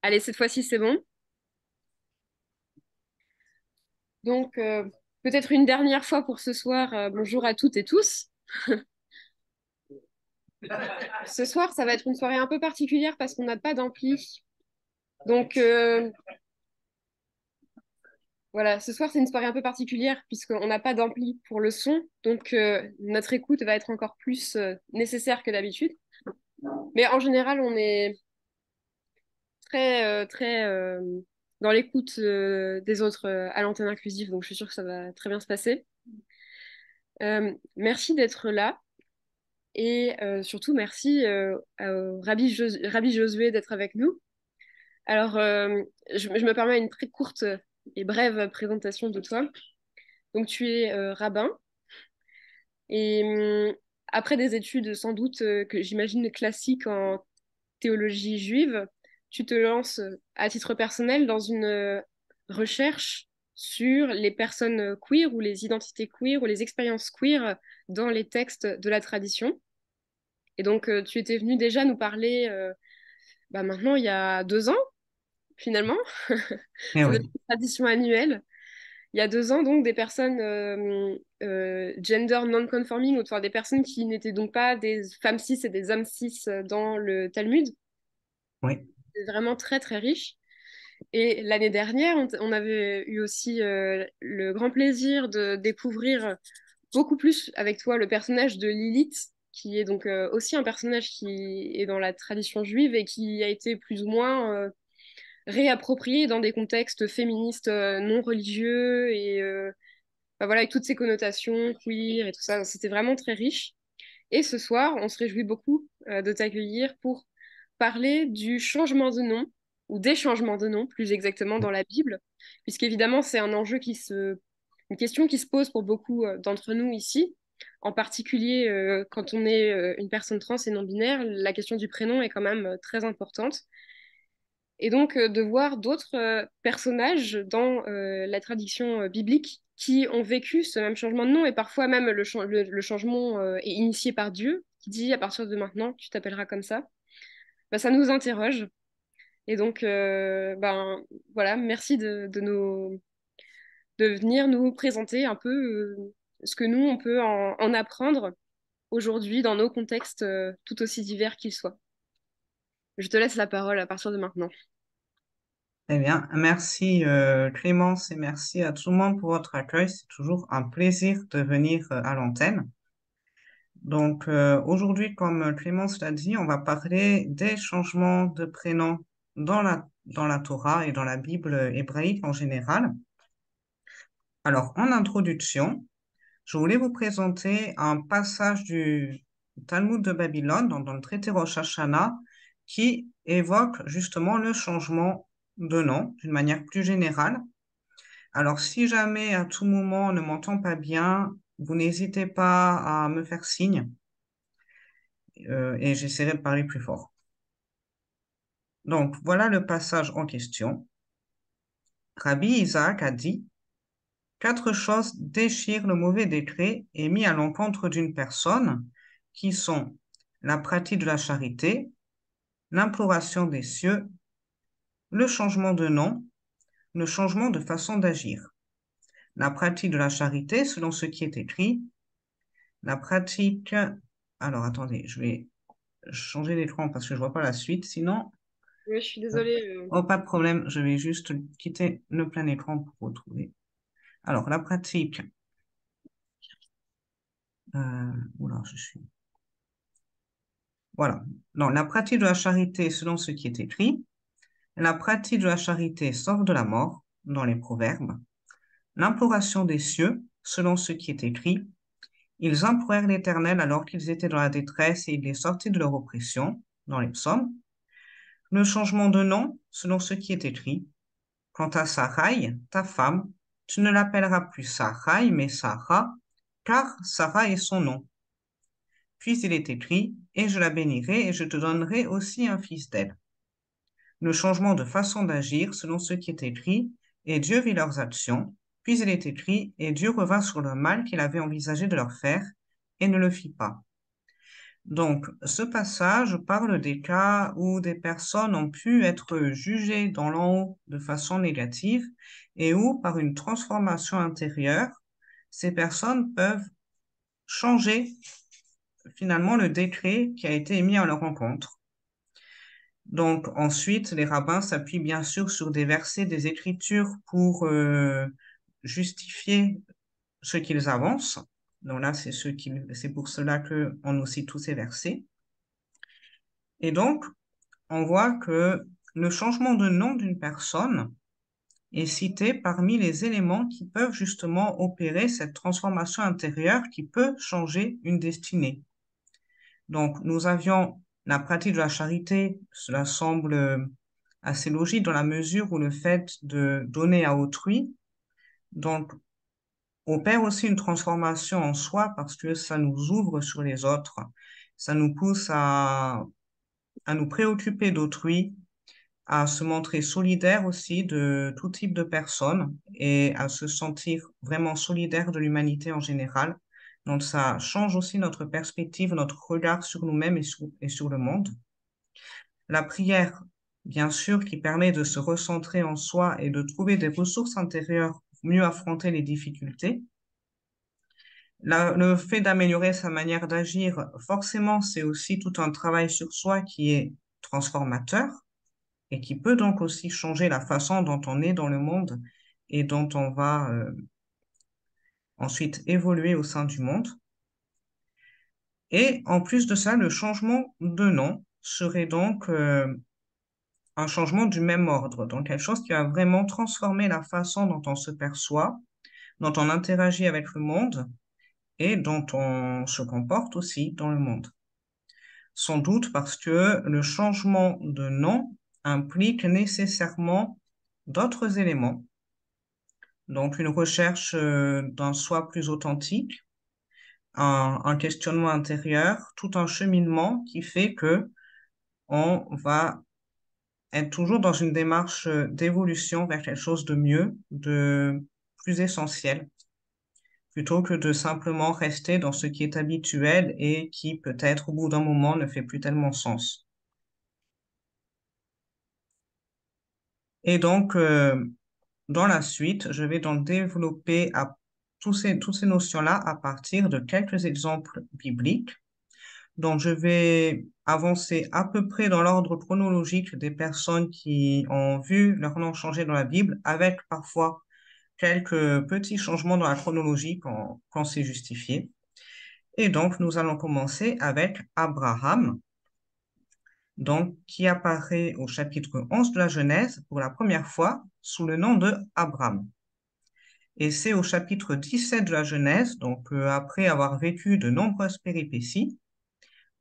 Allez, cette fois-ci, c'est bon. Donc, peut-être une dernière fois pour ce soir. Bonjour à toutes et tous. Ce soir, ça va être une soirée un peu particulière parce qu'on n'a pas d'ampli. Donc, voilà, ce soir, c'est une soirée un peu particulière puisqu'on n'a pas d'ampli pour le son. Donc, notre écoute va être encore plus nécessaire que d'habitude. Mais en général, on est très dans l'écoute des autres à l'antenne inclusive. Donc, je suis sûre que ça va très bien se passer. Merci d'être là. Et surtout, merci au Rabbi Josué d'être avec nous. Alors, je me permets une très courte et brève présentation de toi. Donc, tu es rabbin et après des études sans doute que j'imagine classiques en théologie juive, tu te lances à titre personnel dans une recherche sur les personnes queer ou les identités queer ou les expériences queer dans les textes de la tradition. Et donc, tu étais venu déjà nous parler maintenant il y a 2 ans, finalement. Eh Ça devient oui, une tradition annuelle. Il y a 2 ans, donc, des personnes gender non-conforming, enfin des personnes qui n'étaient donc pas des femmes cis et des hommes cis dans le Talmud. oui, C'est vraiment très, très riche. Et l'année dernière, on avait eu aussi le grand plaisir de découvrir beaucoup plus avec toi le personnage de Lilith, qui est donc aussi un personnage qui est dans la tradition juive et qui a été plus ou moins réapproprié dans des contextes féministes non religieux et voilà, avec toutes ces connotations queer et tout ça. C'était vraiment très riche. Et ce soir, on se réjouit beaucoup de t'accueillir pour parler du changement de nom, ou des changements de nom, plus exactement, dans la Bible, puisqu'évidemment, c'est un enjeu une question qui se pose pour beaucoup d'entre nous ici. En particulier, quand on est une personne trans et non-binaire, la question du prénom est quand même très importante. Et donc, de voir d'autres personnages dans la tradition biblique qui ont vécu ce même changement de nom, et parfois même le changement est initié par Dieu, qui dit à partir de maintenant, tu t'appelleras comme ça. Bah, ça nous interroge. Et donc, voilà, merci de venir nous présenter un peu ce que nous, on peut en apprendre aujourd'hui dans nos contextes tout aussi divers qu'ils soient. Je te laisse la parole à partir de maintenant. très bien. Merci Clémence et merci à tout le monde pour votre accueil. C'est toujours un plaisir de venir à l'antenne. Donc aujourd'hui, comme Clémence l'a dit, on va parler des changements de prénom dans la Torah et dans la Bible hébraïque en général. Alors, en introduction, je voulais vous présenter un passage du Talmud de Babylone, dans le traité Rosh Hashanah, qui évoque justement le changement de nom d'une manière plus générale. Alors, si jamais à tout moment on ne m'entend pas bien, vous n'hésitez pas à me faire signe et j'essaierai de parler plus fort. Donc, voilà le passage en question. Rabbi Isaac a dit, quatre choses déchirent le mauvais décret et mis à l'encontre d'une personne, qui sont la pratique de la charité, l'imploration des cieux, le changement de nom, le changement de façon d'agir. La pratique de la charité selon ce qui est écrit, la pratique... Alors, attendez, je vais changer d'écran parce que je vois pas la suite, sinon... Oui, je suis désolée. Oh, pas de problème, je vais juste quitter le plein écran pour retrouver. Alors, la pratique... Oula, je suis... Voilà. Non, la pratique de la charité selon ce qui est écrit, la pratique de la charité sauve de la mort, dans les proverbes, l'imploration des cieux selon ce qui est écrit, ils implorèrent l'Éternel alors qu'ils étaient dans la détresse et il les sortit de leur oppression, dans les psaumes, le changement de nom selon ce qui est écrit, quant à Sarai, ta femme, tu ne l'appelleras plus Sarai, mais Sarah, car Sarah est son nom. Puis il est écrit, et je la bénirai et je te donnerai aussi un fils d'elle. Le changement de façon d'agir selon ce qui est écrit, et Dieu vit leurs actions. Puis il est écrit, et Dieu revint sur le mal qu'il avait envisagé de leur faire, et ne le fit pas. Donc, ce passage parle des cas où des personnes ont pu être jugées dans l'en haut de façon négative et où, par une transformation intérieure, ces personnes peuvent changer finalement le décret qui a été émis à leur encontre. Donc, ensuite, les rabbins s'appuient bien sûr sur des versets des Écritures pour justifier ce qu'ils avancent. Donc là, c'est pour cela qu'on nous cite tous ces versets. Et donc, on voit que le changement de nom d'une personne est cité parmi les éléments qui peuvent justement opérer cette transformation intérieure qui peut changer une destinée. Donc, nous avions la pratique de la charité, cela semble assez logique dans la mesure où le fait de donner à autrui, donc, opère aussi une transformation en soi parce que ça nous ouvre sur les autres, ça nous pousse à nous préoccuper d'autrui, à se montrer solidaire aussi de tout type de personnes et à se sentir vraiment solidaire de l'humanité en général. Donc, ça change aussi notre perspective, notre regard sur nous-mêmes et sur le monde. La prière, bien sûr, qui permet de se recentrer en soi et de trouver des ressources intérieures pour mieux affronter les difficultés. Le fait d'améliorer sa manière d'agir, forcément, c'est aussi tout un travail sur soi qui est transformateur et qui peut donc aussi changer la façon dont on est dans le monde et dont on va ensuite évoluer au sein du monde. Et en plus de ça, le changement de nom serait donc un changement du même ordre, donc quelque chose qui va vraiment transformer la façon dont on se perçoit, dont on interagit avec le monde et dont on se comporte aussi dans le monde. Sans doute parce que le changement de nom implique nécessairement d'autres éléments, donc une recherche d'un soi plus authentique, un questionnement intérieur, tout un cheminement qui fait que on va être toujours dans une démarche d'évolution vers quelque chose de mieux, de plus essentiel, plutôt que de simplement rester dans ce qui est habituel et qui peut-être au bout d'un moment ne fait plus tellement sens. Et donc, dans la suite, je vais donc développer toutes ces notions-là à partir de quelques exemples bibliques. Donc, je vais avancer à peu près dans l'ordre chronologique des personnes qui ont vu leur nom changer dans la Bible, avec parfois quelques petits changements dans la chronologie quand c'est justifié. Et donc, nous allons commencer avec Abraham, donc, qui apparaît au chapitre 11 de la Genèse pour la première fois sous le nom de Abram. Et c'est au chapitre 17 de la Genèse, donc après avoir vécu de nombreuses péripéties,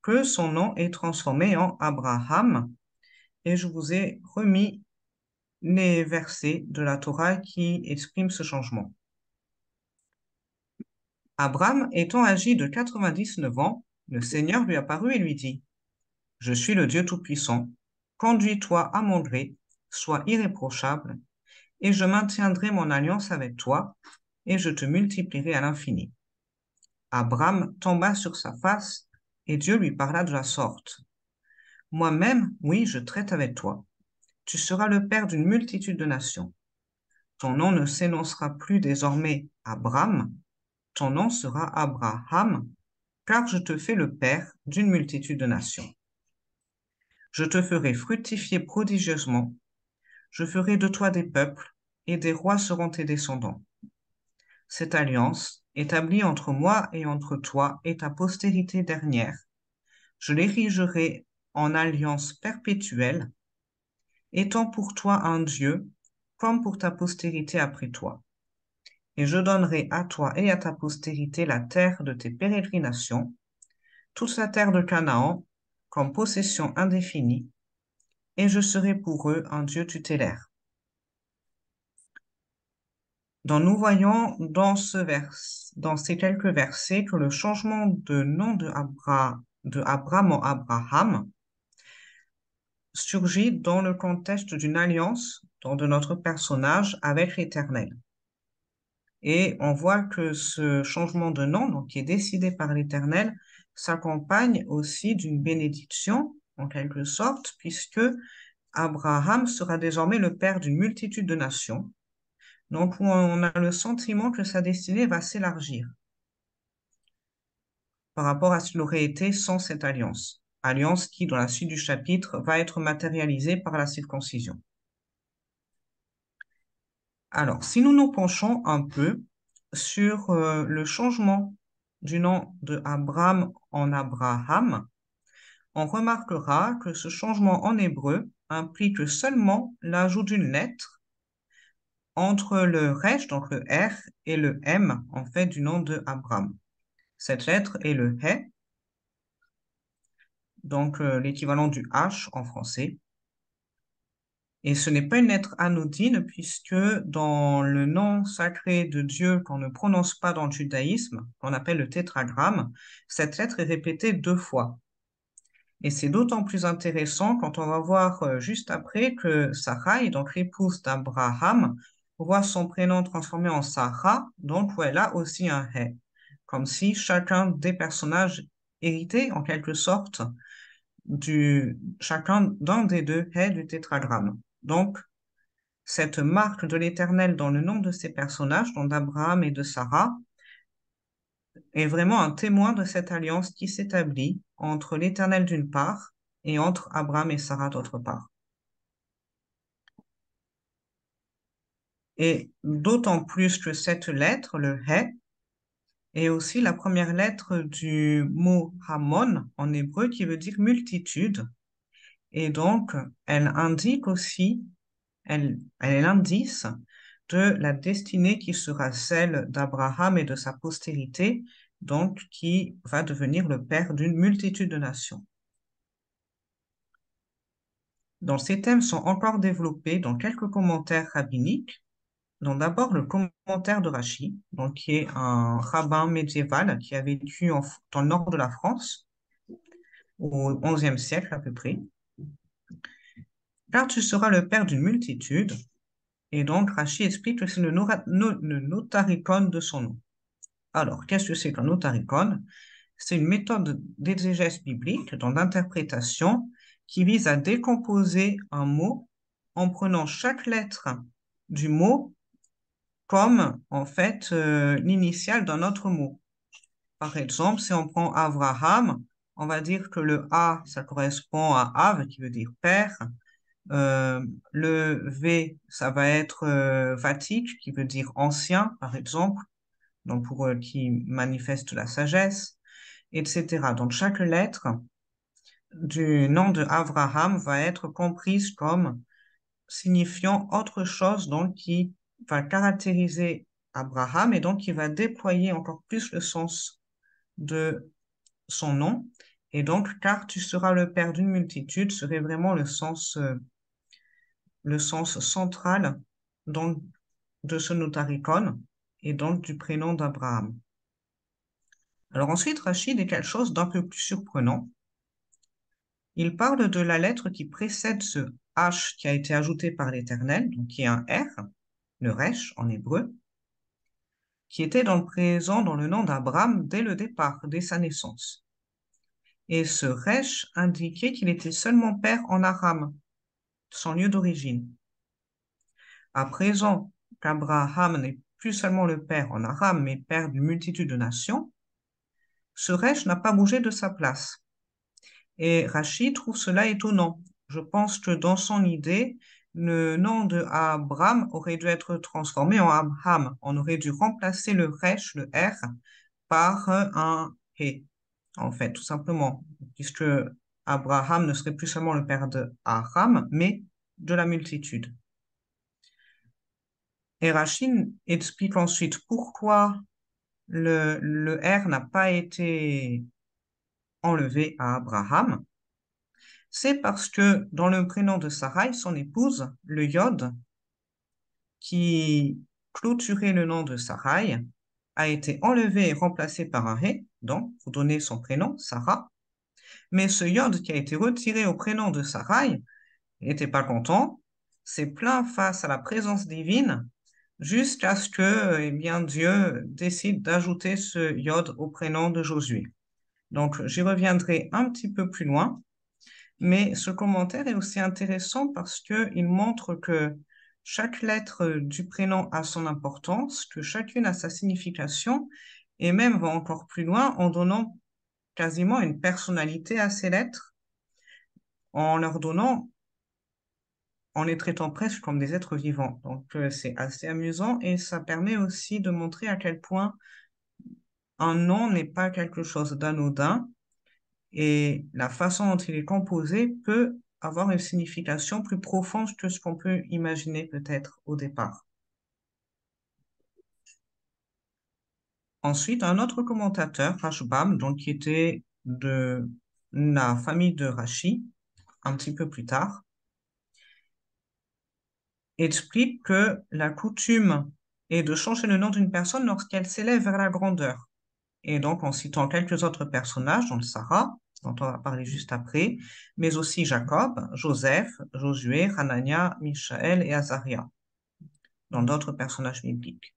que son nom est transformé en Abraham. Et je vous ai remis les versets de la Torah qui expriment ce changement. Abram étant âgé de 99 ans, le Seigneur lui apparut et lui dit, je suis le Dieu Tout-Puissant, conduis-toi à mon gré, sois irréprochable, et je maintiendrai mon alliance avec toi, et je te multiplierai à l'infini. Abram tomba sur sa face, et Dieu lui parla de la sorte. Moi-même, oui, je traite avec toi. Tu seras le père d'une multitude de nations. Ton nom ne s'énoncera plus désormais Abram, ton nom sera Abraham, car je te fais le père d'une multitude de nations. Je te ferai fructifier prodigieusement, je ferai de toi des peuples, et des rois seront tes descendants. Cette alliance, établie entre moi et entre toi et ta postérité dernière, je l'érigerai en alliance perpétuelle, étant pour toi un Dieu, comme pour ta postérité après toi. Et je donnerai à toi et à ta postérité la terre de tes pérégrinations, toute la terre de Canaan, comme possession indéfinie, et je serai pour eux un Dieu tutélaire. Donc, nous voyons dans ces quelques versets que le changement de nom de Abraham en Abraham surgit dans le contexte d'une alliance de notre personnage avec l'Éternel. Et on voit que ce changement de nom, donc, qui est décidé par l'Éternel, s'accompagne aussi d'une bénédiction, en quelque sorte, puisque Abraham sera désormais le père d'une multitude de nations. Donc, on a le sentiment que sa destinée va s'élargir par rapport à ce qu'il aurait été sans cette alliance. Alliance qui, dans la suite du chapitre, va être matérialisée par la circoncision. Alors, si nous nous penchons un peu sur le changement du nom de Abraham en Abraham, on remarquera que ce changement en hébreu implique seulement l'ajout d'une lettre entre le resh, donc le R, et le M, en fait, du nom de Abraham. Cette lettre est le He, donc l'équivalent du H en français. Et ce n'est pas une lettre anodine puisque dans le nom sacré de Dieu qu'on ne prononce pas dans le judaïsme, qu'on appelle le tétragramme, cette lettre est répétée 2 fois. Et c'est d'autant plus intéressant quand on va voir juste après que Sarai, donc l'épouse d'Abraham, voit son prénom transformé en Sarah, donc où elle a aussi un He, comme si chacun des personnages héritait en quelque sorte chacun d'un des deux He du tétragramme. Donc, cette marque de l'Éternel dans le nom de ces personnages, dont d'Abraham et de Sarah, est vraiment un témoin de cette alliance qui s'établit entre l'Éternel d'une part et entre Abraham et Sarah d'autre part. Et d'autant plus que cette lettre, le He, est aussi la première lettre du mot Hamon en hébreu qui veut dire multitude. Et donc, elle indique aussi, elle est l'indice de la destinée qui sera celle d'Abraham et de sa postérité, donc qui va devenir le père d'une multitude de nations. Donc, ces thèmes sont encore développés dans quelques commentaires rabbiniques, dont d'abord le commentaire de Rachi, donc qui est un rabbin médiéval qui a vécu dans le nord de la France au XIe siècle à peu près. Car tu seras le père d'une multitude, et donc Rachi explique que c'est le notaricon de son nom. Alors, qu'est-ce que c'est qu'un notaricon? C'est une méthode d'exégèse biblique, donc d'interprétation, qui vise à décomposer un mot en prenant chaque lettre du mot comme, en fait, l'initiale d'un autre mot. Par exemple, si on prend Avraham, on va dire que le A, ça correspond à Av, qui veut dire père. Le V, ça va être Vatik, qui veut dire ancien, par exemple, donc pour qui manifeste la sagesse, etc. Donc chaque lettre du nom de Abraham va être comprise comme signifiant autre chose, donc qui va caractériser Abraham et donc qui va déployer encore plus le sens de son nom. Et donc, car tu seras le père d'une multitude, serait vraiment le sens central donc, de ce notaricon et donc du prénom d'Abraham. Alors ensuite, Rachid est quelque chose d'un peu plus surprenant. Il parle de la lettre qui précède ce H qui a été ajouté par l'Éternel, donc qui est un R, le Resh en hébreu, qui était dans le présent dans le nom d'Abraham dès le départ, dès sa naissance. Et ce Resh indiquait qu'il était seulement père en Aram, son lieu d'origine. À présent qu'Abraham n'est plus seulement le père en Aram, mais père d'une multitude de nations, ce Resh n'a pas bougé de sa place. Et Rachid trouve cela étonnant. Je pense que dans son idée, le nom de Abraham aurait dû être transformé en Abraham. On aurait dû remplacer le Resh, le R, par un He, en fait, tout simplement, puisque Abraham ne serait plus seulement le père de Aram, mais de la multitude. Et Rachid explique ensuite pourquoi le R n'a pas été enlevé à Abraham. C'est parce que dans le prénom de Sarai, son épouse, le Yod, qui clôturait le nom de Sarai, a été enlevé et remplacé par un He, donc vous donnez son prénom, Sarah. Mais ce Yod qui a été retiré au prénom de Sarai n'était pas content, s'est plaint face à la présence divine jusqu'à ce que eh bien, Dieu décide d'ajouter ce Yod au prénom de Josué. Donc, j'y reviendrai un petit peu plus loin, mais ce commentaire est aussi intéressant parce qu'il montre que chaque lettre du prénom a son importance, que chacune a sa signification, et même va encore plus loin en donnant quasiment une personnalité à ces lettres, en leur donnant, en les traitant presque comme des êtres vivants. Donc, c'est assez amusant et ça permet aussi de montrer à quel point un nom n'est pas quelque chose d'anodin et la façon dont il est composé peut avoir une signification plus profonde que ce qu'on peut imaginer peut-être au départ. Ensuite, un autre commentateur, Rashbam, donc qui était de la famille de Rashi, un petit peu plus tard, explique que la coutume est de changer le nom d'une personne lorsqu'elle s'élève vers la grandeur. Et donc, en citant quelques autres personnages, dont Sarah, dont on va parler juste après, mais aussi Jacob, Joseph, Josué, Hanania, Michaël et Azaria, dans d'autres personnages bibliques.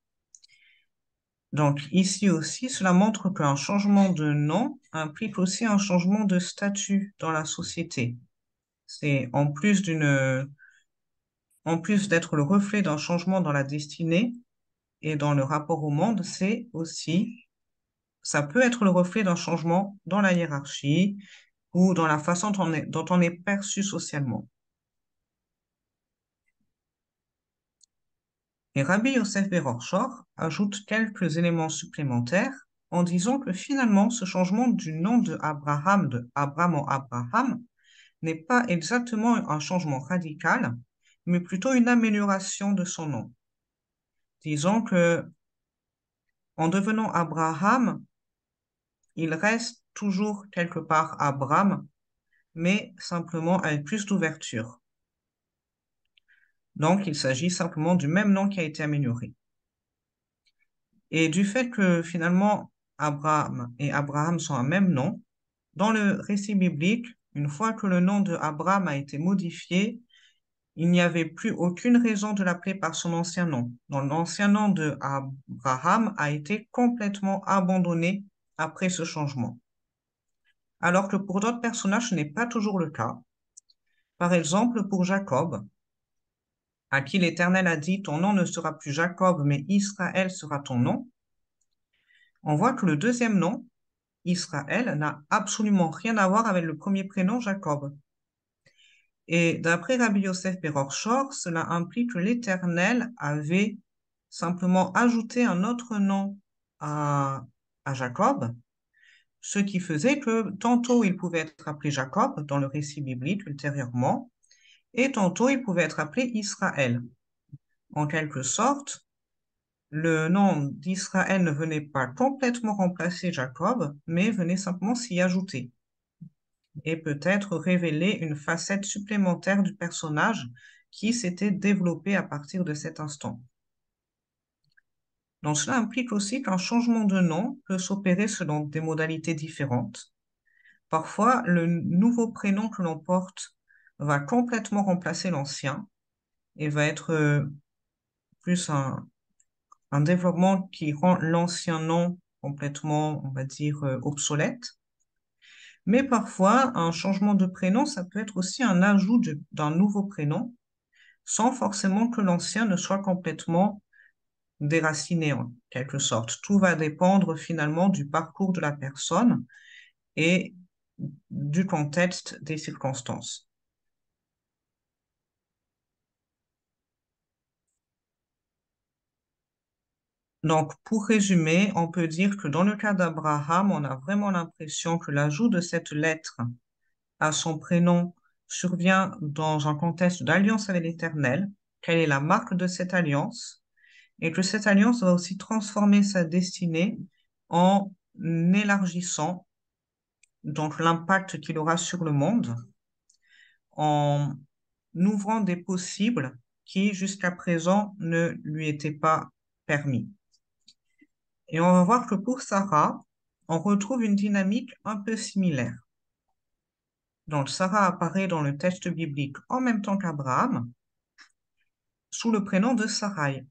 Donc, ici aussi, cela montre qu'un changement de nom implique aussi un changement de statut dans la société. C'est en plus d'être le reflet d'un changement dans la destinée et dans le rapport au monde, ça peut être le reflet d'un changement dans la hiérarchie ou dans la façon dont on est perçu socialement. Et Rabbi Yosef Berorchor ajoute quelques éléments supplémentaires en disant que finalement, ce changement du nom de Abraham en Abraham n'est pas exactement un changement radical, mais plutôt une amélioration de son nom. Disons que en devenant Abraham, il reste toujours quelque part Abraham, mais simplement avec plus d'ouverture. Donc, il s'agit simplement du même nom qui a été amélioré. Et du fait que finalement, Abraham et Abraham sont un même nom, dans le récit biblique, une fois que le nom de Abraham a été modifié, il n'y avait plus aucune raison de l'appeler par son ancien nom. Donc, l'ancien nom de Abraham a été complètement abandonné après ce changement. Alors que pour d'autres personnages, ce n'est pas toujours le cas. Par exemple, pour Jacob, à qui l'Éternel a dit, ton nom ne sera plus Jacob, mais Israël sera ton nom, on voit que le deuxième nom, Israël, n'a absolument rien à voir avec le premier prénom Jacob. Et d'après Rabbi Yosef Berorchor, cela implique que l'Éternel avait simplement ajouté un autre nom à Jacob, ce qui faisait que tantôt il pouvait être appelé Jacob dans le récit biblique ultérieurement, et tantôt il pouvait être appelé Israël. En quelque sorte, le nom d'Israël ne venait pas complètement remplacer Jacob, mais venait simplement s'y ajouter et peut-être révéler une facette supplémentaire du personnage qui s'était développée à partir de cet instant. Donc cela implique aussi qu'un changement de nom peut s'opérer selon des modalités différentes. Parfois, le nouveau prénom que l'on porte va complètement remplacer l'ancien et va être plus un développement qui rend l'ancien nom complètement, on va dire, obsolète. Mais parfois, un changement de prénom, ça peut être aussi un ajout d'un nouveau prénom, sans forcément que l'ancien ne soit complètement déraciné en quelque sorte. Tout va dépendre finalement du parcours de la personne et du contexte des circonstances. Donc, pour résumer, on peut dire que dans le cas d'Abraham, on a vraiment l'impression que l'ajout de cette lettre à son prénom survient dans un contexte d'alliance avec l'Éternel. Quelle est la marque de cette alliance? Et que cette alliance va aussi transformer sa destinée en élargissant donc l'impact qu'il aura sur le monde, en ouvrant des possibles qui jusqu'à présent ne lui étaient pas permis. Et on va voir que pour Sarah, on retrouve une dynamique un peu similaire. Donc Sarah apparaît dans le texte biblique en même temps qu'Abraham, sous le prénom de Sarai.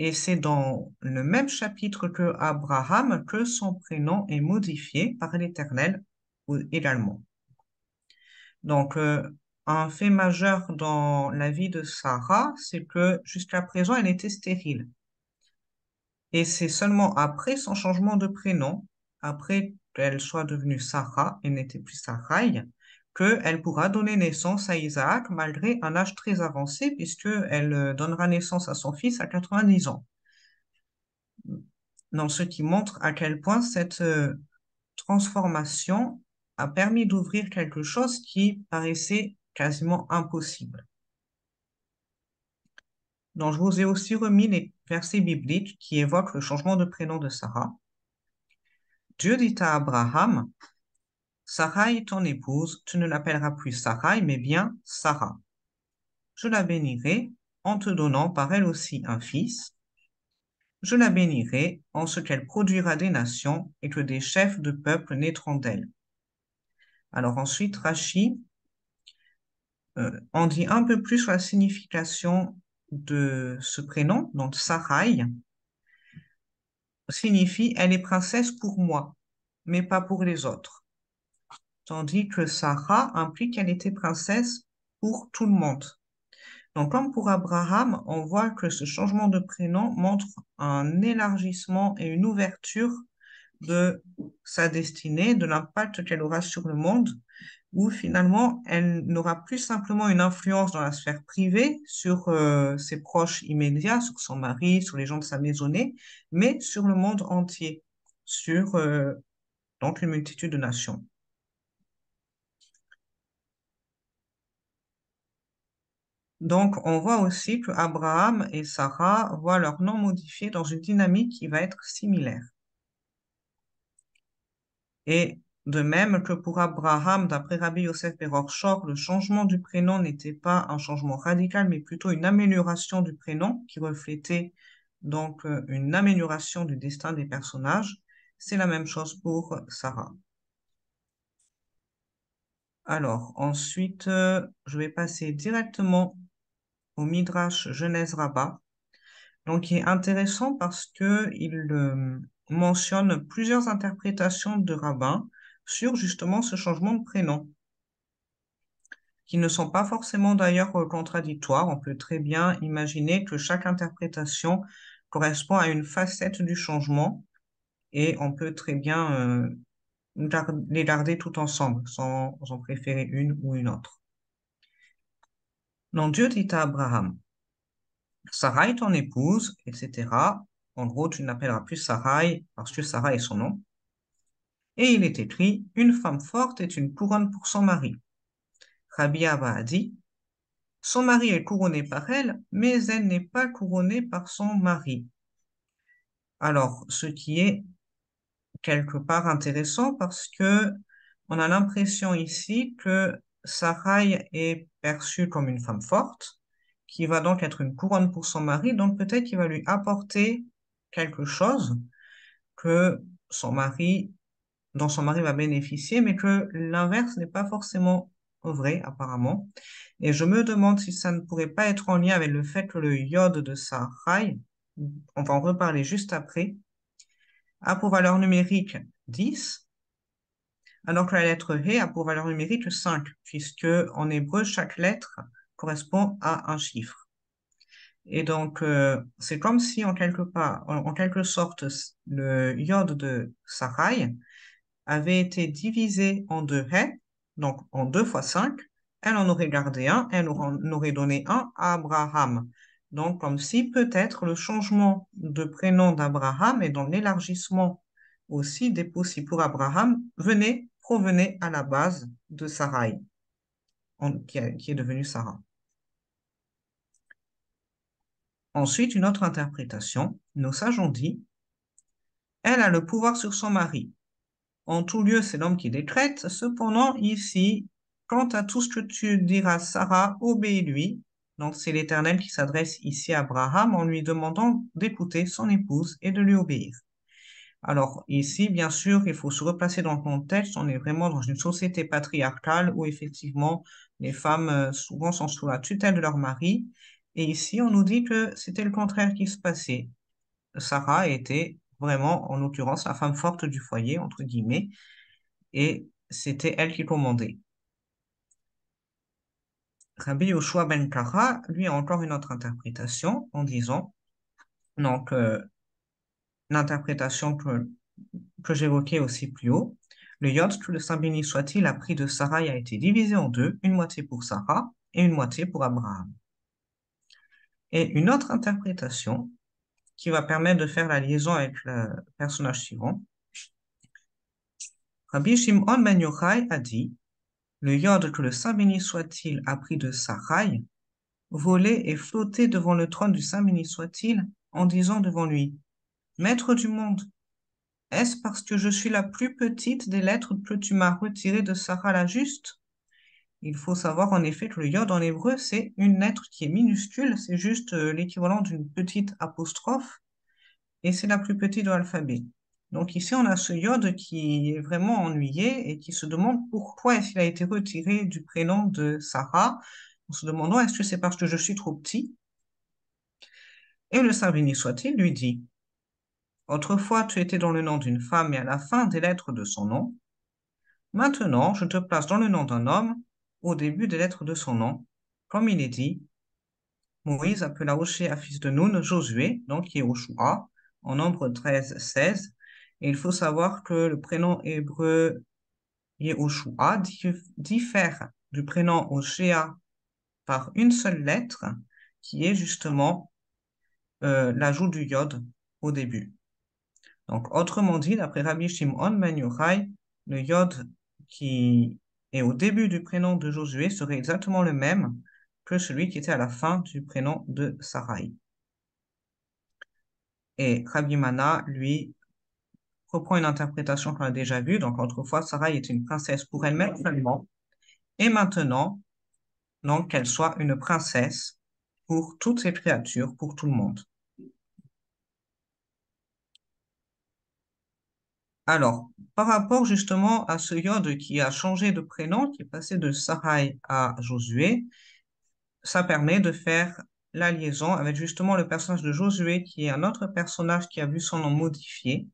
Et c'est dans le même chapitre que Abraham que son prénom est modifié par l'Éternel également. Donc, un fait majeur dans la vie de Sarah, c'est que jusqu'à présent, elle était stérile. Et c'est seulement après son changement de prénom, après qu'elle soit devenue Sarah et n'était plus Sarai, qu'elle pourra donner naissance à Isaac malgré un âge très avancé, puisqu'elle donnera naissance à son fils à 90 ans. Donc, ce qui montre à quel point cette transformation a permis d'ouvrir quelque chose qui paraissait quasiment impossible. Donc, je vous ai aussi remis les versets bibliques qui évoquent le changement de prénom de Sarah. Dieu dit à Abraham, Sarai, ton épouse, tu ne l'appelleras plus Sarai, mais bien Sarah. Je la bénirai en te donnant par elle aussi un fils. Je la bénirai en ce qu'elle produira des nations et que des chefs de peuple naîtront d'elle. Alors ensuite, Rachi en dit un peu plus sur la signification de ce prénom. Donc, Sarai signifie elle est princesse pour moi, mais pas pour les autres. Tandis que Sarah implique qu'elle était princesse pour tout le monde. Donc, comme pour Abraham, on voit que ce changement de prénom montre un élargissement et une ouverture de sa destinée, de l'impact qu'elle aura sur le monde, où finalement, elle n'aura plus simplement une influence dans la sphère privée sur ses proches immédiats, sur son mari, sur les gens de sa maisonnée, mais sur le monde entier, sur donc une multitude de nations. Donc, on voit aussi que Abraham et Sarah voient leur nom modifié dans une dynamique qui va être similaire. Et de même que pour Abraham, d'après Rabbi Yosef ben Rorschach, le changement du prénom n'était pas un changement radical, mais plutôt une amélioration du prénom qui reflétait donc une amélioration du destin des personnages. C'est la même chose pour Sarah. Alors, ensuite, je vais passer directement au Midrash Genèse Rabbah. Donc, il est intéressant parce qu'il mentionne plusieurs interprétations de rabbins sur justement ce changement de prénom, qui ne sont pas forcément d'ailleurs contradictoires. On peut très bien imaginer que chaque interprétation correspond à une facette du changement et on peut très bien les garder tout ensemble sans en préférer une ou une autre. Donc, Dieu dit à Abraham, Sarai, ton épouse, etc. En gros, tu n'appelleras plus Sarai parce que Sarah est son nom. Et il est écrit, une femme forte est une couronne pour son mari. Rabbi Abba a dit, son mari est couronné par elle, mais elle n'est pas couronnée par son mari. Alors, ce qui est quelque part intéressant parce que on a l'impression ici que Sarai est perçue comme une femme forte, qui va donc être une couronne pour son mari, donc peut-être qu'il va lui apporter quelque chose que son mari, dont son mari va bénéficier, mais que l'inverse n'est pas forcément vrai, apparemment. Et je me demande si ça ne pourrait pas être en lien avec le fait que le yod de Sarai, on va en reparler juste après, a pour valeur numérique 10, alors que la lettre He a pour valeur numérique 5, puisque en hébreu, chaque lettre correspond à un chiffre. Et donc, c'est comme si, en quelque sorte, le yod de Sarai avait été divisé en deux He, donc en 2 fois 5. Elle en aurait gardé un, elle en aurait donné un à Abraham. Donc, comme si peut-être le changement de prénom d'Abraham et dans l'élargissement aussi des possibles pour Abraham provenait à la base de Sarai, qui est devenue Sarah. Ensuite, une autre interprétation, nos sages ont dit, elle a le pouvoir sur son mari. En tout lieu, c'est l'homme qui décrète. Cependant, ici, quant à tout ce que tu diras, Sarah, obéis-lui. Donc, c'est l'Éternel qui s'adresse ici à Abraham en lui demandant d'écouter son épouse et de lui obéir. Alors, ici, bien sûr, il faut se replacer dans le contexte. On est vraiment dans une société patriarcale où, effectivement, les femmes souvent sont sous la tutelle de leur mari. Et ici, on nous dit que c'était le contraire qui se passait. Sarah était vraiment, en l'occurrence, la femme forte du foyer, entre guillemets, et c'était elle qui commandait. Rabbi Yoshua ben Kara, lui, a encore une autre interprétation en disant, donc, l'interprétation que j'évoquais aussi plus haut, le yod, que le Saint béni soit-il, a pris de Sarah et a été divisé en deux, une moitié pour Sarah et une moitié pour Abraham. Et une autre interprétation qui va permettre de faire la liaison avec le personnage suivant, Rabbi Shimon ben Yochai a dit, le yod, que le Saint béni soit-il, a pris de Sarai, volait et flottait devant le trône du Saint béni soit-il, en disant devant lui, Maître du monde, est-ce parce que je suis la plus petite des lettres que tu m'as retiré de Sarah la juste? Il faut savoir en effet que le yod en hébreu, c'est une lettre qui est minuscule, c'est juste l'équivalent d'une petite apostrophe, et c'est la plus petite de l'alphabet. Donc ici, on a ce yod qui est vraiment ennuyé et qui se demande pourquoi est-ce qu'il a été retiré du prénom de Sarah, en se demandant est-ce que c'est parce que je suis trop petit? Et le Saint béni soit-il lui dit, autrefois tu étais dans le nom d'une femme et à la fin des lettres de son nom. Maintenant, je te place dans le nom d'un homme au début des lettres de son nom. Comme il est dit, Moïse appela Hoshea, fils de Nun, Josué, donc qui est Oshua, en nombre 13, 16. Et il faut savoir que le prénom hébreu Yehoshua diffère du prénom Hoshea par une seule lettre, qui est justement l'ajout du yod au début. Donc, autrement dit, d'après Rabbi Shimon ben Yochai, le yod qui est au début du prénom de Josué serait exactement le même que celui qui était à la fin du prénom de Sarai. Et Rabbi Mana, lui, reprend une interprétation qu'on a déjà vue. Donc, autrefois, Sarai était une princesse pour elle-même seulement. Et maintenant, donc, qu'elle soit une princesse pour toutes ces créatures, pour tout le monde. Alors, par rapport justement à ce Yod qui a changé de prénom, qui est passé de Sarai à Josué, ça permet de faire la liaison avec justement le personnage de Josué, qui est un autre personnage qui a vu son nom modifié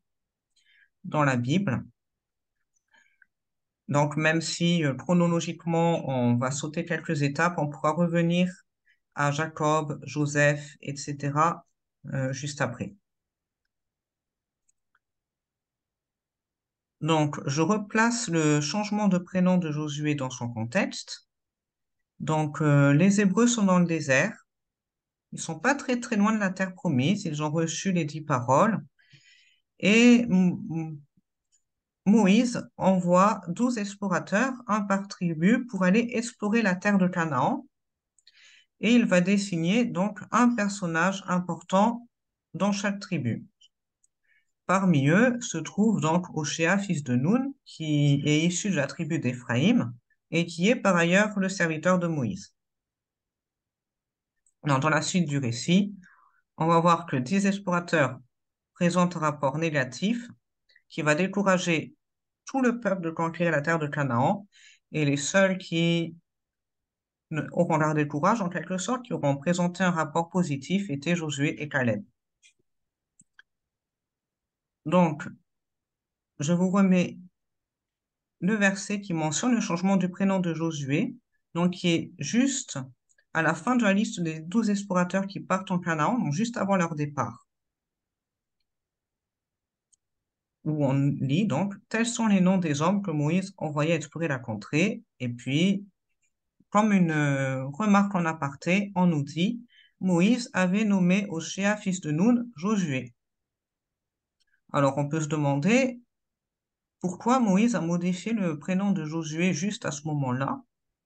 dans la Bible. Donc, même si chronologiquement, on va sauter quelques étapes, on pourra revenir à Jacob, Joseph, etc., juste après. Donc, je replace le changement de prénom de Josué dans son contexte. Donc, les Hébreux sont dans le désert. Ils sont pas très, très loin de la terre promise. Ils ont reçu les 10 paroles. Et Moïse envoie 12 explorateurs, un par tribu, pour aller explorer la terre de Canaan. Et il va désigner donc un personnage important dans chaque tribu. Parmi eux se trouve donc Hoshea, fils de Nun, qui est issu de la tribu d'Éphraïm et qui est par ailleurs le serviteur de Moïse. Dans la suite du récit, on va voir que 10 explorateurs présentent un rapport négatif qui va décourager tout le peuple de conquérir la terre de Canaan, et les seuls qui auront gardé le courage, en quelque sorte, qui auront présenté un rapport positif, étaient Josué et Caleb. Donc, je vous remets le verset qui mentionne le changement du prénom de Josué, donc qui est juste à la fin de la liste des 12 explorateurs qui partent en Canaan, donc juste avant leur départ, où on lit donc, tels sont les noms des hommes que Moïse envoyait explorer la contrée, et puis, comme une remarque en aparté, on nous dit, Moïse avait nommé Hoshea, fils de Nun, Josué. Alors, on peut se demander pourquoi Moïse a modifié le prénom de Josué juste à ce moment-là,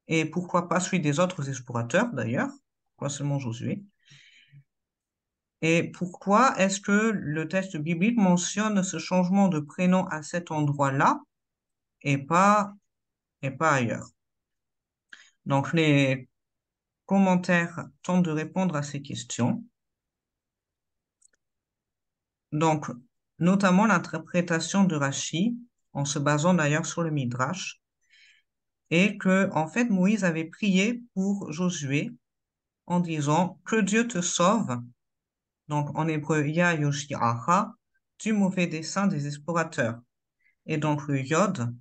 et pourquoi pas celui des autres explorateurs d'ailleurs, pourquoi seulement Josué? Et pourquoi est-ce que le texte biblique mentionne ce changement de prénom à cet endroit-là et pas ailleurs? Donc, les commentaires tentent de répondre à ces questions. Donc, notamment l'interprétation de Rashi, en se basant d'ailleurs sur le Midrash, et que, en fait, Moïse avait prié pour Josué en disant que Dieu te sauve, donc en hébreu Ya Yoshiacha, du mauvais dessein des explorateurs. Et donc le Yod,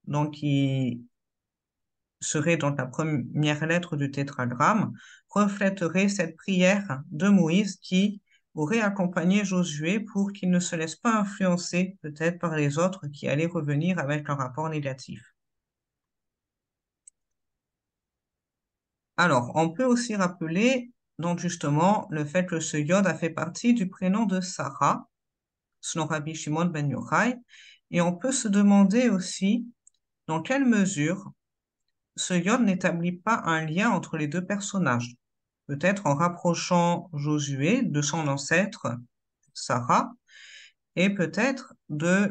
donc qui serait donc la première lettre du tétragramme, reflèterait cette prière de Moïse qui aurait accompagné Josué pour qu'il ne se laisse pas influencer peut-être par les autres qui allaient revenir avec un rapport négatif. Alors, on peut aussi rappeler donc justement le fait que ce Yod a fait partie du prénom de Sarah, selon Rabbi Shimon ben Yochai, et on peut se demander aussi dans quelle mesure ce Yod n'établit pas un lien entre les deux personnages, peut-être en rapprochant Josué de son ancêtre Sarah, et peut-être de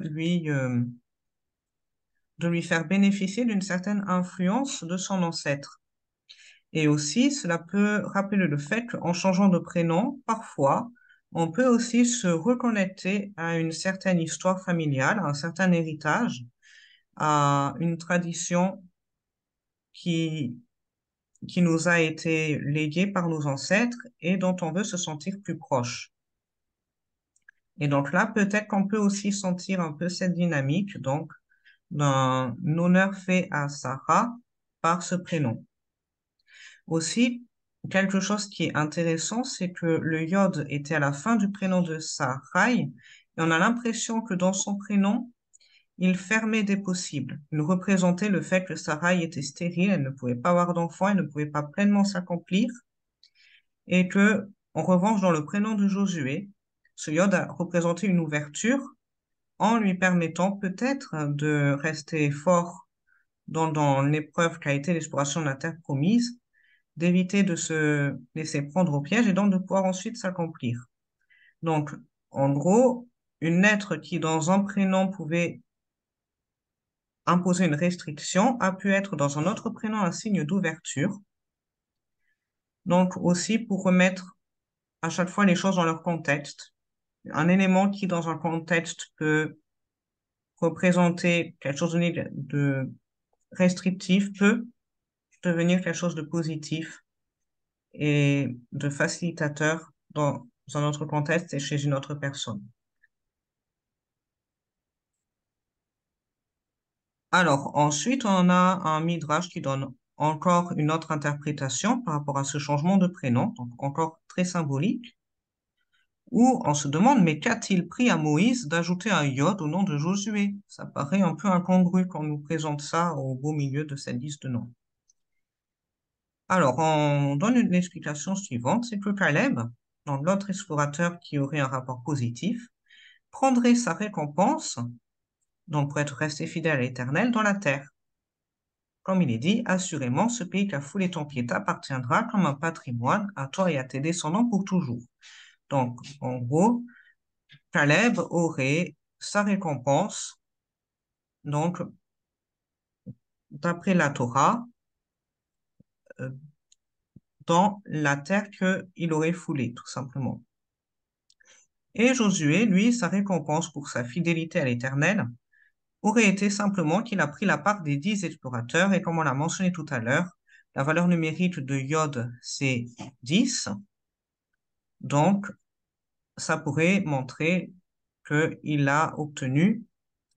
lui faire bénéficier d'une certaine influence de son ancêtre. Et aussi, cela peut rappeler le fait qu'en changeant de prénom, parfois, on peut aussi se reconnecter à une certaine histoire familiale, à un certain héritage, à une tradition qui, qui nous a été léguée par nos ancêtres et dont on veut se sentir plus proche. Et donc là, peut-être qu'on peut aussi sentir un peu cette dynamique, donc, d'un honneur fait à Sarah par ce prénom. Aussi, quelque chose qui est intéressant, c'est que le Yod était à la fin du prénom de Sarai, et on a l'impression que dans son prénom, il fermait des possibles. Il représentait le fait que Sarai était stérile, elle ne pouvait pas avoir d'enfant, elle ne pouvait pas pleinement s'accomplir, et que, en revanche, dans le prénom de Josué, ce Yod a représenté une ouverture en lui permettant peut-être de rester fort dans l'épreuve qu'a été l'exploration de la terre promise, d'éviter de se laisser prendre au piège et donc de pouvoir ensuite s'accomplir. Donc, en gros, une lettre qui, dans un prénom, pouvait imposer une restriction, a pu être dans un autre prénom un signe d'ouverture. Donc, aussi pour remettre à chaque fois les choses dans leur contexte. Un élément qui, dans un contexte, peut représenter quelque chose de restrictif, peut devenir quelque chose de positif et de facilitateur dans un autre contexte et chez une autre personne. Alors, ensuite, on a un midrash qui donne encore une autre interprétation par rapport à ce changement de prénom, donc encore très symbolique, où on se demande, mais qu'a-t-il pris à Moïse d'ajouter un yod au nom de Josué? Ça paraît un peu incongru quand on nous présente ça au beau milieu de cette liste de noms. Alors, on donne une explication suivante, c'est que Caleb, donc l'autre explorateur qui aurait un rapport positif, prendrait sa récompense, donc pour être resté fidèle à l'Éternel, dans la terre. Comme il est dit, assurément, ce pays qu'a foulé ton pied t'appartiendra comme un patrimoine à toi et à tes descendants pour toujours. Donc, en gros, Caleb aurait sa récompense, donc, d'après la Torah, euh, dans la terre qu'il aurait foulée, tout simplement. Et Josué, lui, sa récompense pour sa fidélité à l'Éternel aurait été simplement qu'il a pris la part des 10 explorateurs, et comme on l'a mentionné tout à l'heure, la valeur numérique de Yod, c'est 10. Donc, ça pourrait montrer qu'il a obtenu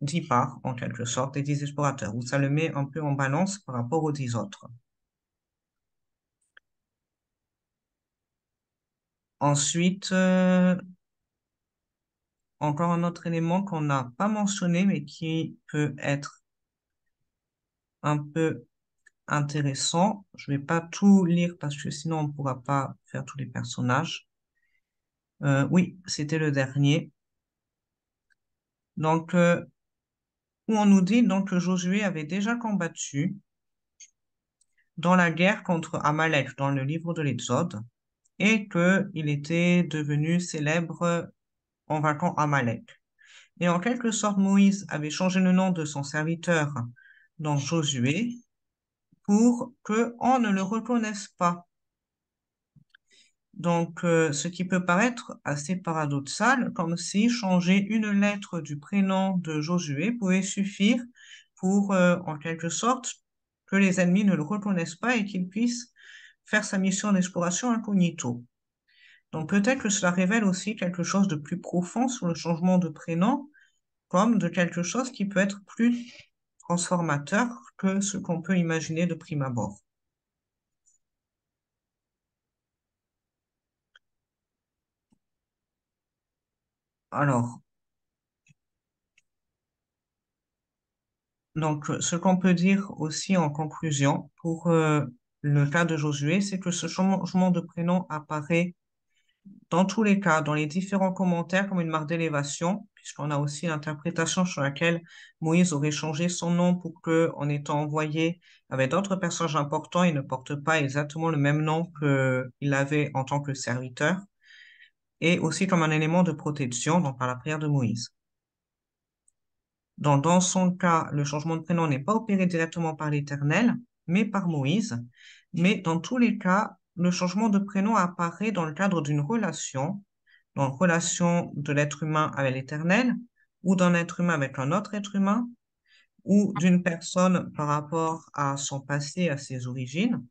10 parts, en quelque sorte, des 10 explorateurs, ou ça le met un peu en balance par rapport aux 10 autres. Ensuite, encore un autre élément qu'on n'a pas mentionné, mais qui peut être un peu intéressant. Je ne vais pas tout lire parce que sinon on ne pourra pas faire tous les personnages. Oui, c'était le dernier. Donc, où on nous dit donc, que Josué avait déjà combattu dans la guerre contre Amalek dans le livre de l'Exode et qu'il était devenu célèbre en vainquant Amalek. Et en quelque sorte, Moïse avait changé le nom de son serviteur dans Josué pour qu'on ne le reconnaisse pas. Donc, ce qui peut paraître assez paradoxal, comme si changer une lettre du prénom de Josué pouvait suffire pour, en quelque sorte, que les ennemis ne le reconnaissent pas et qu'ils puissent faire sa mission d'exploration incognito. Donc peut-être que cela révèle aussi quelque chose de plus profond sur le changement de prénom, comme de quelque chose qui peut être plus transformateur que ce qu'on peut imaginer de prime abord. Alors, donc, ce qu'on peut dire aussi en conclusion pour le cas de Josué, c'est que ce changement de prénom apparaît dans tous les cas, dans les différents commentaires, comme une marque d'élévation, puisqu'on a aussi l'interprétation sur laquelle Moïse aurait changé son nom pour que, en étant envoyé avec d'autres personnages importants, il ne porte pas exactement le même nom qu'il avait en tant que serviteur, et aussi comme un élément de protection, donc par la prière de Moïse. Donc, dans son cas, le changement de prénom n'est pas opéré directement par l'Éternel, mais par Moïse. Mais dans tous les cas, le changement de prénom apparaît dans le cadre d'une relation, donc relation de l'être humain avec l'Éternel, ou d'un être humain avec un autre être humain, ou d'une personne par rapport à son passé, à ses origines,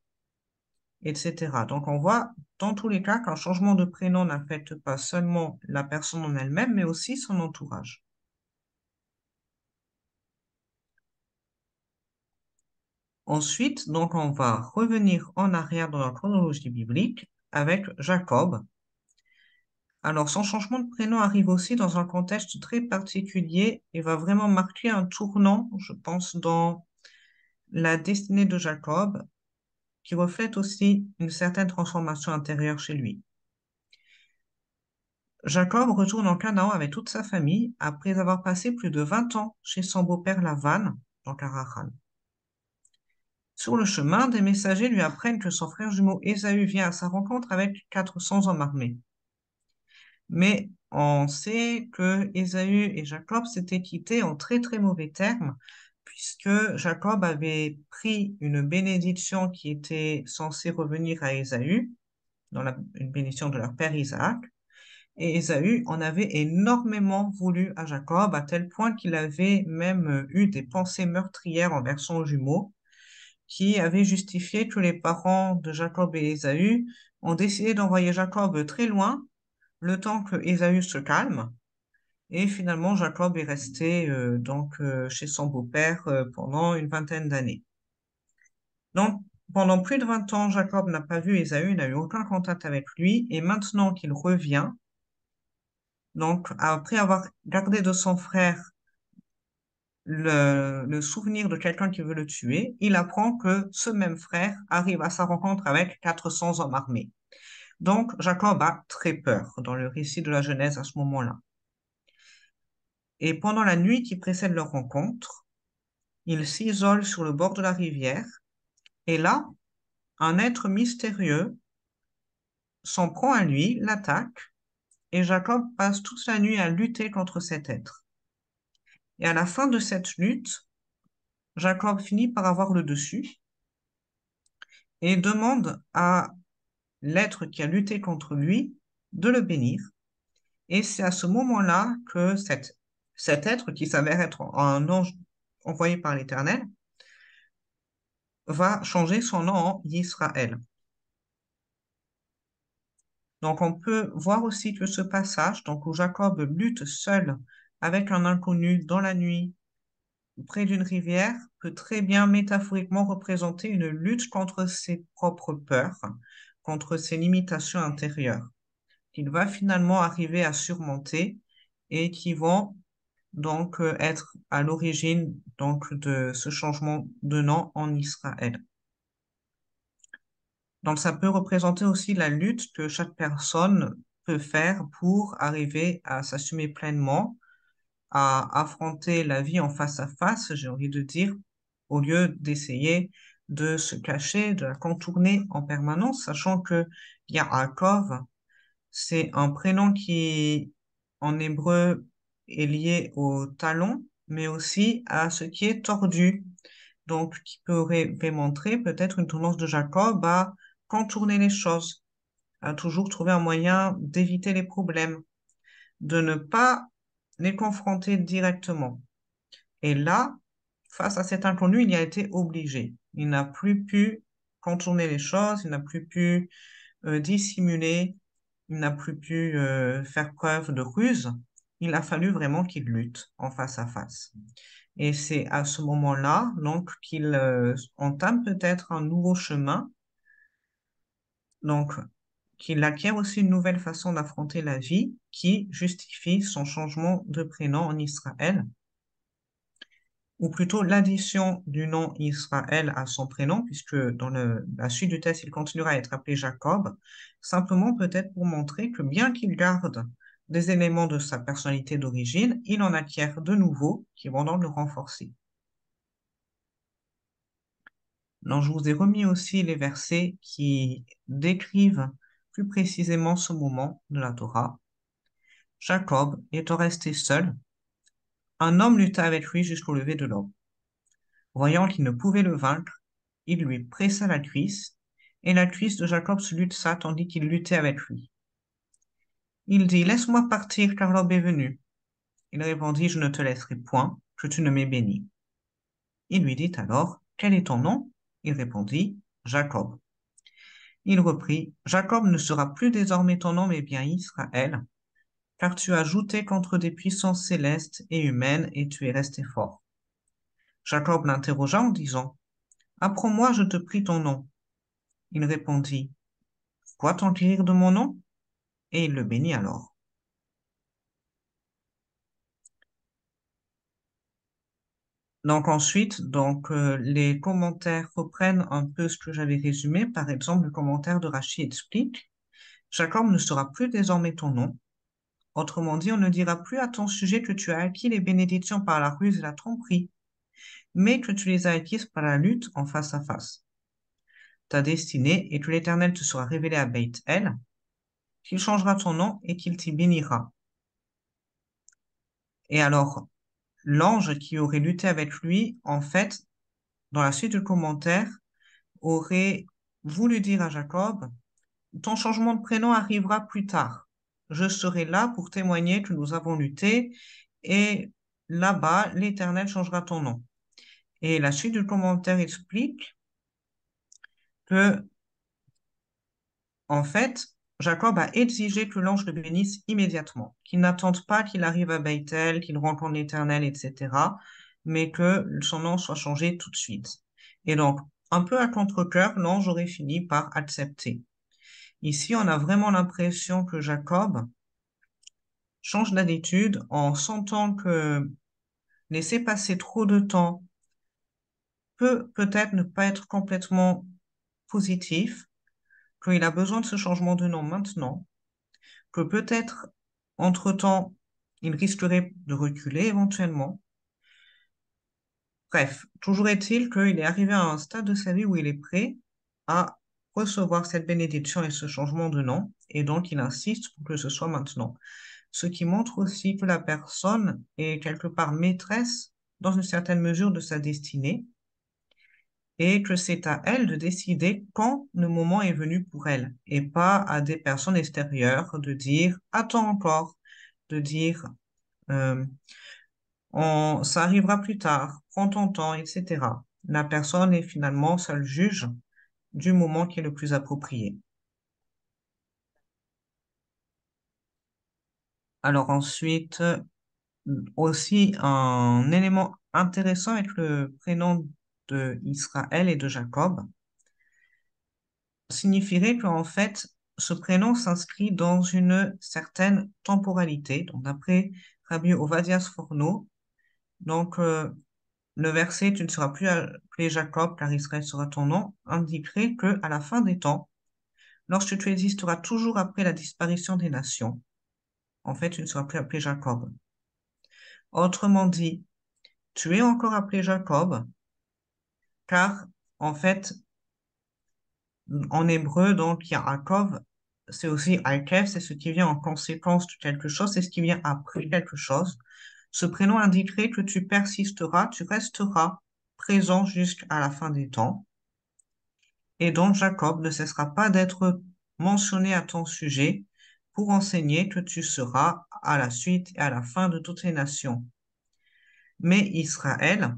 etc. Donc, on voit dans tous les cas qu'un changement de prénom n'affecte pas seulement la personne en elle-même, mais aussi son entourage. Ensuite, donc, on va revenir en arrière dans la chronologie biblique avec Jacob. Alors, son changement de prénom arrive aussi dans un contexte très particulier et va vraiment marquer un tournant, je pense, dans la destinée de Jacob, qui reflète aussi une certaine transformation intérieure chez lui. Jacob retourne en Canaan avec toute sa famille après avoir passé plus de 20 ans chez son beau-père Lavan, dans Cararan. Sur le chemin, des messagers lui apprennent que son frère jumeau Ésaü vient à sa rencontre avec 400 hommes armés. Mais on sait que Ésaü et Jacob s'étaient quittés en très très mauvais termes, puisque Jacob avait pris une bénédiction qui était censée revenir à Ésaü, une bénédiction de leur père Isaac, et Ésaü en avait énormément voulu à Jacob, à tel point qu'il avait même eu des pensées meurtrières envers son jumeau, qui avait justifié que les parents de Jacob et Ésaü ont décidé d'envoyer Jacob très loin, le temps que Ésaü se calme. Et finalement, Jacob est resté chez son beau-père pendant une vingtaine d'années. Donc, pendant plus de 20 ans, Jacob n'a pas vu Ésaü, n'a eu aucun contact avec lui. Et maintenant qu'il revient, donc après avoir gardé de son frère le souvenir de quelqu'un qui veut le tuer, il apprend que ce même frère arrive à sa rencontre avec 400 hommes armés. Donc, Jacob a très peur dans le récit de la Genèse à ce moment-là. Et pendant la nuit qui précède leur rencontre, il s'isole sur le bord de la rivière, et là, un être mystérieux s'en prend à lui, l'attaque, et Jacob passe toute la nuit à lutter contre cet être. Et à la fin de cette lutte, Jacob finit par avoir le dessus et demande à l'être qui a lutté contre lui de le bénir. Et c'est à ce moment-là que cet être, qui s'avère être un ange envoyé par l'Éternel, va changer son nom en Israël. Donc on peut voir aussi que ce passage, donc où Jacob lutte seul avec un inconnu dans la nuit près d'une rivière, peut très bien métaphoriquement représenter une lutte contre ses propres peurs, contre ses limitations intérieures, qu'il va finalement arriver à surmonter et qui vont donc être à l'origine donc de ce changement de nom en Israël. Donc ça peut représenter aussi la lutte que chaque personne peut faire pour arriver à s'assumer pleinement, à affronter la vie en face à face, j'ai envie de dire, au lieu d'essayer de se cacher, de la contourner en permanence, sachant que Yaakov, c'est un prénom qui, en hébreu, est lié au talon, mais aussi à ce qui est tordu. Donc, qui pourrait montrer peut-être une tendance de Jacob à contourner les choses, à toujours trouver un moyen d'éviter les problèmes, de ne pas les confronter directement. Et là, face à cet inconnu, il y a été obligé. Il n'a plus pu contourner les choses, il n'a plus pu dissimuler, il n'a plus pu faire preuve de ruse. Il a fallu vraiment qu'il lutte en face à face. Et c'est à ce moment-là, donc, qu'il entame peut-être un nouveau chemin, donc, qu'il acquiert aussi une nouvelle façon d'affronter la vie qui justifie son changement de prénom en Israël, ou plutôt l'addition du nom Israël à son prénom, puisque dans la suite du texte, il continuera à être appelé Jacob, simplement peut-être pour montrer que bien qu'il garde des éléments de sa personnalité d'origine, il en acquiert de nouveaux qui vont donc le renforcer. Donc, je vous ai remis aussi les versets qui décrivent plus précisément ce moment de la Torah. Jacob étant resté seul, un homme lutta avec lui jusqu'au lever de l'aube. Voyant qu'il ne pouvait le vaincre, il lui pressa la cuisse, et la cuisse de Jacob se luxa tandis qu'il luttait avec lui. Il dit, laisse-moi partir car l'aube est venue. Il répondit, je ne te laisserai point, que tu ne m'aies béni. Il lui dit alors, quel est ton nom? Il répondit, Jacob. Il reprit, Jacob ne sera plus désormais ton nom, mais bien Israël, car tu as jouté contre des puissances célestes et humaines, et tu es resté fort. Jacob l'interrogea en disant, apprends-moi, je te prie ton nom. Il répondit, pourquoi t'enquérir de mon nom? Et il le bénit alors. Donc ensuite, les commentaires reprennent un peu ce que j'avais résumé. Par exemple, le commentaire de Rachid explique, Jacob ne sera plus désormais ton nom. Autrement dit, on ne dira plus à ton sujet que tu as acquis les bénédictions par la ruse et la tromperie, mais que tu les as acquises par la lutte en face à face. Ta destinée est que l'Éternel te sera révélé à Beth-El, qu'il changera ton nom et qu'il t'y bénira. Et alors, l'ange qui aurait lutté avec lui, en fait, dans la suite du commentaire, aurait voulu dire à Jacob, ton changement de prénom arrivera plus tard. Je serai là pour témoigner que nous avons lutté et là-bas, l'Éternel changera ton nom. Et la suite du commentaire explique que, en fait, Jacob a exigé que l'ange le bénisse immédiatement, qu'il n'attende pas qu'il arrive à Bethel, qu'il rencontre l'Éternel, etc., mais que son nom soit changé tout de suite. Et donc, un peu à contre-cœur, l'ange aurait fini par accepter. Ici, on a vraiment l'impression que Jacob change d'attitude en sentant que laisser passer trop de temps peut peut-être ne pas être complètement positif, qu'il a besoin de ce changement de nom maintenant, que peut-être, entre-temps, il risquerait de reculer éventuellement. Bref, toujours est-il qu'il est arrivé à un stade de sa vie où il est prêt à recevoir cette bénédiction et ce changement de nom, et donc il insiste pour que ce soit maintenant. Ce qui montre aussi que la personne est quelque part maîtresse dans une certaine mesure de sa destinée, et que c'est à elle de décider quand le moment est venu pour elle, et pas à des personnes extérieures de dire attends encore, de dire euh, ça arrivera plus tard, prends ton temps, etc. La personne est finalement seule juge du moment qui est le plus approprié. Alors ensuite, aussi un élément intéressant avec le prénom de Israël et de Jacob signifierait qu'en fait, ce prénom s'inscrit dans une certaine temporalité. Donc, d'après Rabbi Ovadia Sforno, donc, le verset «Tu ne seras plus appelé Jacob, car Israël sera ton nom» indiquerait que à la fin des temps, lorsque tu existeras toujours après la disparition des nations, en fait, tu ne seras plus appelé Jacob. Autrement dit, tu es encore appelé Jacob, car en fait, en hébreu, donc, Yaakov, c'est aussi Akev, c'est ce qui vient en conséquence de quelque chose, c'est ce qui vient après quelque chose. Ce prénom indiquerait que tu persisteras, tu resteras présent jusqu'à la fin des temps. Et donc, Jacob ne cessera pas d'être mentionné à ton sujet pour enseigner que tu seras à la suite et à la fin de toutes les nations. Mais Israël,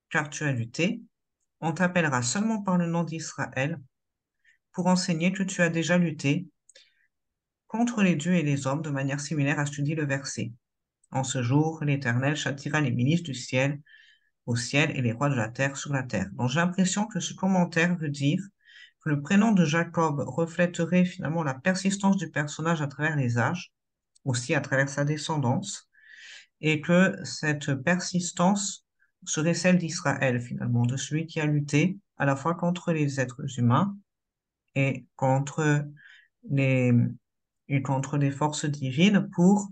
car tu as lutté, on t'appellera seulement par le nom d'Israël pour enseigner que tu as déjà lutté contre les dieux et les hommes de manière similaire à ce que dit le verset. En ce jour, l'Éternel châtiera les ministres du ciel au ciel et les rois de la terre sur la terre. Donc j'ai l'impression que ce commentaire veut dire que le prénom de Jacob reflèterait finalement la persistance du personnage à travers les âges, aussi à travers sa descendance, et que cette persistance serait celle d'Israël finalement, de celui qui a lutté à la fois contre les êtres humains et les, et contre les forces divines pour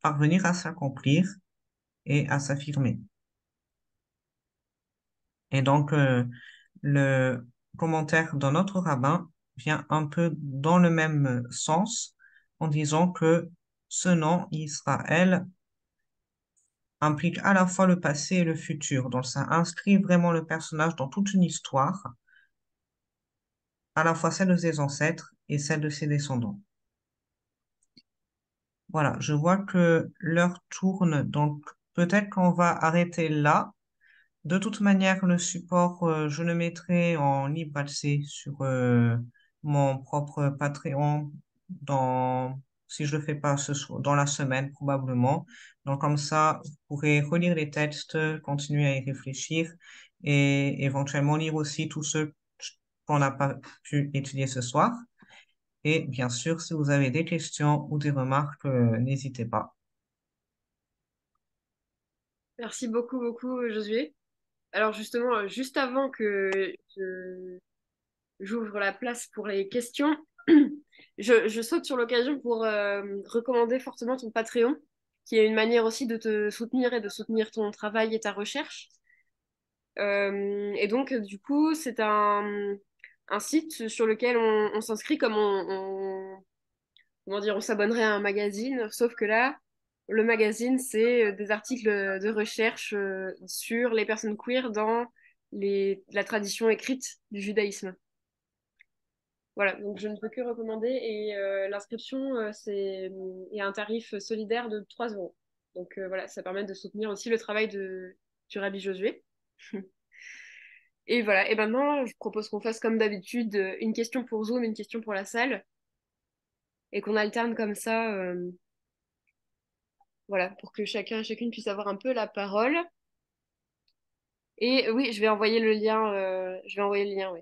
parvenir à s'accomplir et à s'affirmer. Et donc, le commentaire d'un autre rabbin vient un peu dans le même sens en disant que ce nom, Israël, implique à la fois le passé et le futur. Donc, ça inscrit vraiment le personnage dans toute une histoire, à la fois celle de ses ancêtres et celle de ses descendants. Voilà, je vois que l'heure tourne, donc peut-être qu'on va arrêter là. De toute manière, le support, je le mettrai en libre accès sur mon propre Patreon si je le fais pas ce soir, dans la semaine probablement. Donc comme ça, vous pourrez relire les textes, continuer à y réfléchir et éventuellement lire aussi tous ceux qu'on n'a pas pu étudier ce soir. Et bien sûr, si vous avez des questions ou des remarques, n'hésitez pas. Merci beaucoup, beaucoup, Josué. Alors justement, juste avant que j'ouvre la place pour les questions, je saute sur l'occasion pour recommander fortement ton Patreon, qui est une manière aussi de te soutenir et de soutenir ton travail et ta recherche. Et donc, du coup, c'est un site sur lequel on s'inscrit comme comment dire, on s'abonnerait à un magazine, sauf que là, le magazine, c'est des articles de recherche sur les personnes queer dans la tradition écrite du judaïsme. Voilà, donc je ne peux que recommander. Et l'inscription, il y a un tarif solidaire de 3 euros. Donc voilà, ça permet de soutenir aussi le travail du Rabbi Josué. Et voilà, et maintenant, je propose qu'on fasse comme d'habitude une question pour Zoom, une question pour la salle, et qu'on alterne comme ça, voilà, pour que chacun et chacune puisse avoir un peu la parole. Et oui, je vais envoyer le lien, oui.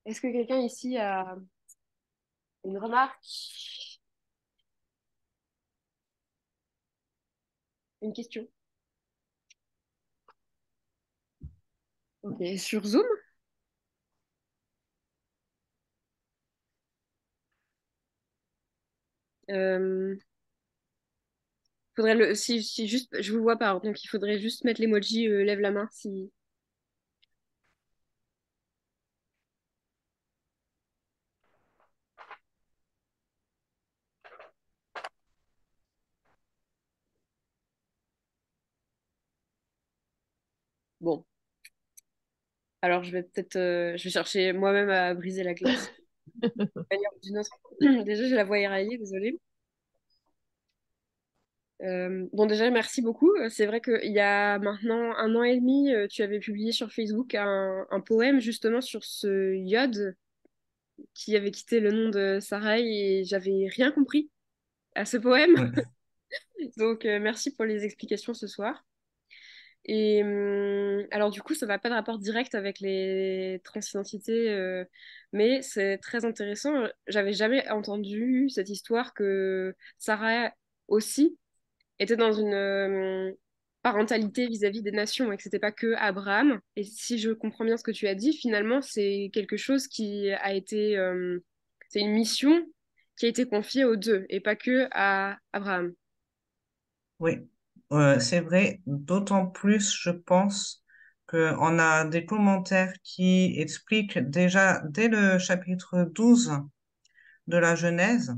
Est-ce que quelqu'un ici a une remarque, une question? Ok, sur Zoom? Euh, si juste, je vous vois pas, donc il faudrait juste mettre l'emoji lève la main si. Bon, alors je vais chercher moi-même à briser la glace. D'une manière ou d'une autre. Déjà, j'ai la voix éraillée, désolée. Bon, déjà, merci beaucoup. C'est vrai qu'il y a maintenant 1 an et demi, tu avais publié sur Facebook un poème justement sur ce Yod qui avait quitté le nom de Sarai et j'avais rien compris à ce poème. Oui, Donc, merci pour les explications ce soir. Et alors, du coup, ça n'a pas de rapport direct avec les transidentités, mais c'est très intéressant. J'avais jamais entendu cette histoire que Sarah aussi était dans une parentalité vis-à-vis des nations et que c'était pas que Abraham. Et si je comprends bien ce que tu as dit, finalement, c'est quelque chose qui a été, c'est une mission qui a été confiée aux deux et pas que à Abraham. oui. C'est vrai, d'autant plus, je pense, qu'on a des commentaires qui expliquent déjà dès le chapitre 12 de la Genèse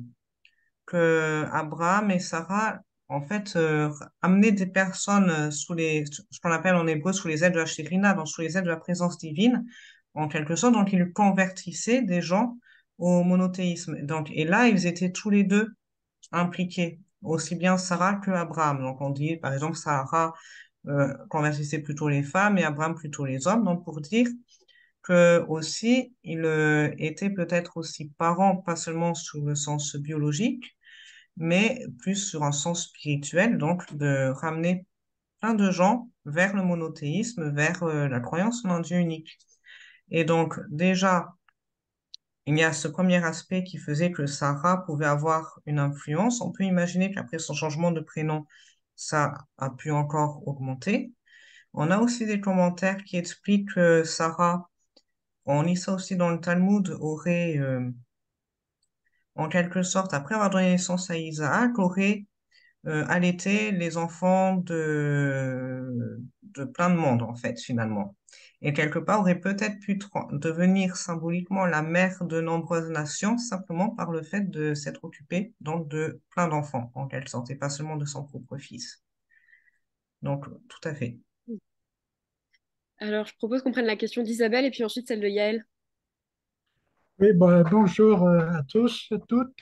que Abraham et Sarah, en fait, amenaient des personnes ce qu'on appelle en hébreu sous les ailes de la Shekhinah, donc sous les ailes de la présence divine, en quelque sorte. Donc, ils convertissaient des gens au monothéisme. Donc, et là, ils étaient tous les deux impliqués. aussi bien Sarah que Abraham. Donc on dit par exemple Sarah convertissait plutôt les femmes et Abraham plutôt les hommes. Donc pour dire que aussi il était peut-être aussi parent, pas seulement sous le sens biologique, mais plus sur un sens spirituel, donc de ramener plein de gens vers le monothéisme, vers la croyance en un Dieu unique. Et donc déjà, il y a ce premier aspect qui faisait que Sarah pouvait avoir une influence. On peut imaginer qu'après son changement de prénom, ça a pu encore augmenter. On a aussi des commentaires qui expliquent que Sarah, on lit ça aussi dans le Talmud, aurait, en quelque sorte, après avoir donné naissance à Isaac, aurait allaiter les enfants de plein de monde, en fait, finalement. Et quelque part, aurait peut-être pu devenir symboliquement la mère de nombreuses nations simplement par le fait de s'être occupée donc de plein d'enfants, en quelque sorte, et pas seulement de son propre fils. Donc, tout à fait. Alors, je propose qu'on prenne la question d'Isabelle et puis ensuite celle de Yaël. Oui, bon, bonjour à tous et toutes.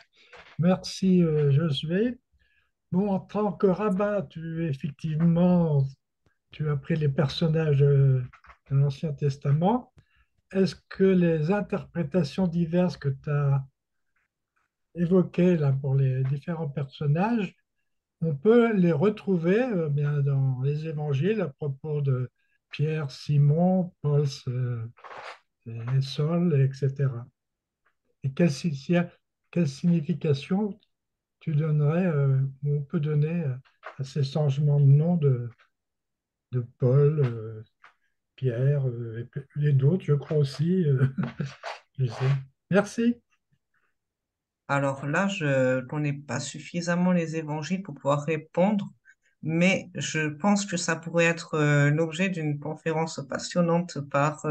Merci Josué. Bon, en tant que rabbin, tu as pris les personnages de l'Ancien Testament. Est-ce que les interprétations diverses que tu as évoquées là pour les différents personnages, on peut les retrouver bien dans les évangiles à propos de Pierre, Simon, Paul et Saul, etc. Et quelle signification tu donnerais, ou on peut donner à ces changements de nom de Paul, Pierre, et d'autres, je crois aussi. Je sais. Merci. Alors là, je connais pas suffisamment les évangiles pour pouvoir répondre, mais je pense que ça pourrait être l'objet d'une conférence passionnante par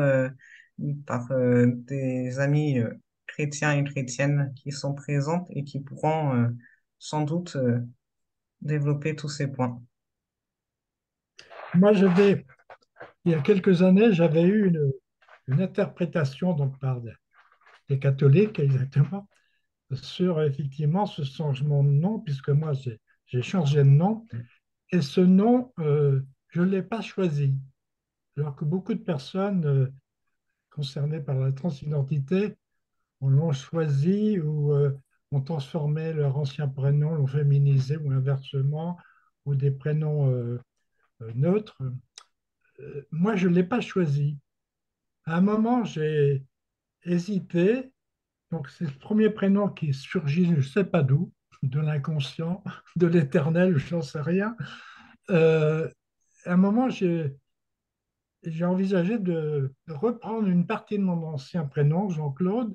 des amis chrétiens et chrétiennes qui sont présentes et qui pourront sans doute développer tous ces points. Moi, il y a quelques années, j'avais eu une interprétation donc, par des catholiques, exactement, sur effectivement ce changement de nom, puisque moi, j'ai changé de nom, et ce nom, je ne l'ai pas choisi. Alors que beaucoup de personnes concernées par la transidentité on l'ont choisi ou ont transformé leur ancien prénom, l'ont féminisé ou inversement, ou des prénoms neutres. Moi, je ne l'ai pas choisi. À un moment, j'ai hésité. Donc, c'est le premier prénom qui surgit, je ne sais pas d'où, de l'inconscient, de l'éternel, je n'en sais rien. À un moment, j'ai envisagé de reprendre une partie de mon ancien prénom, Jean-Claude,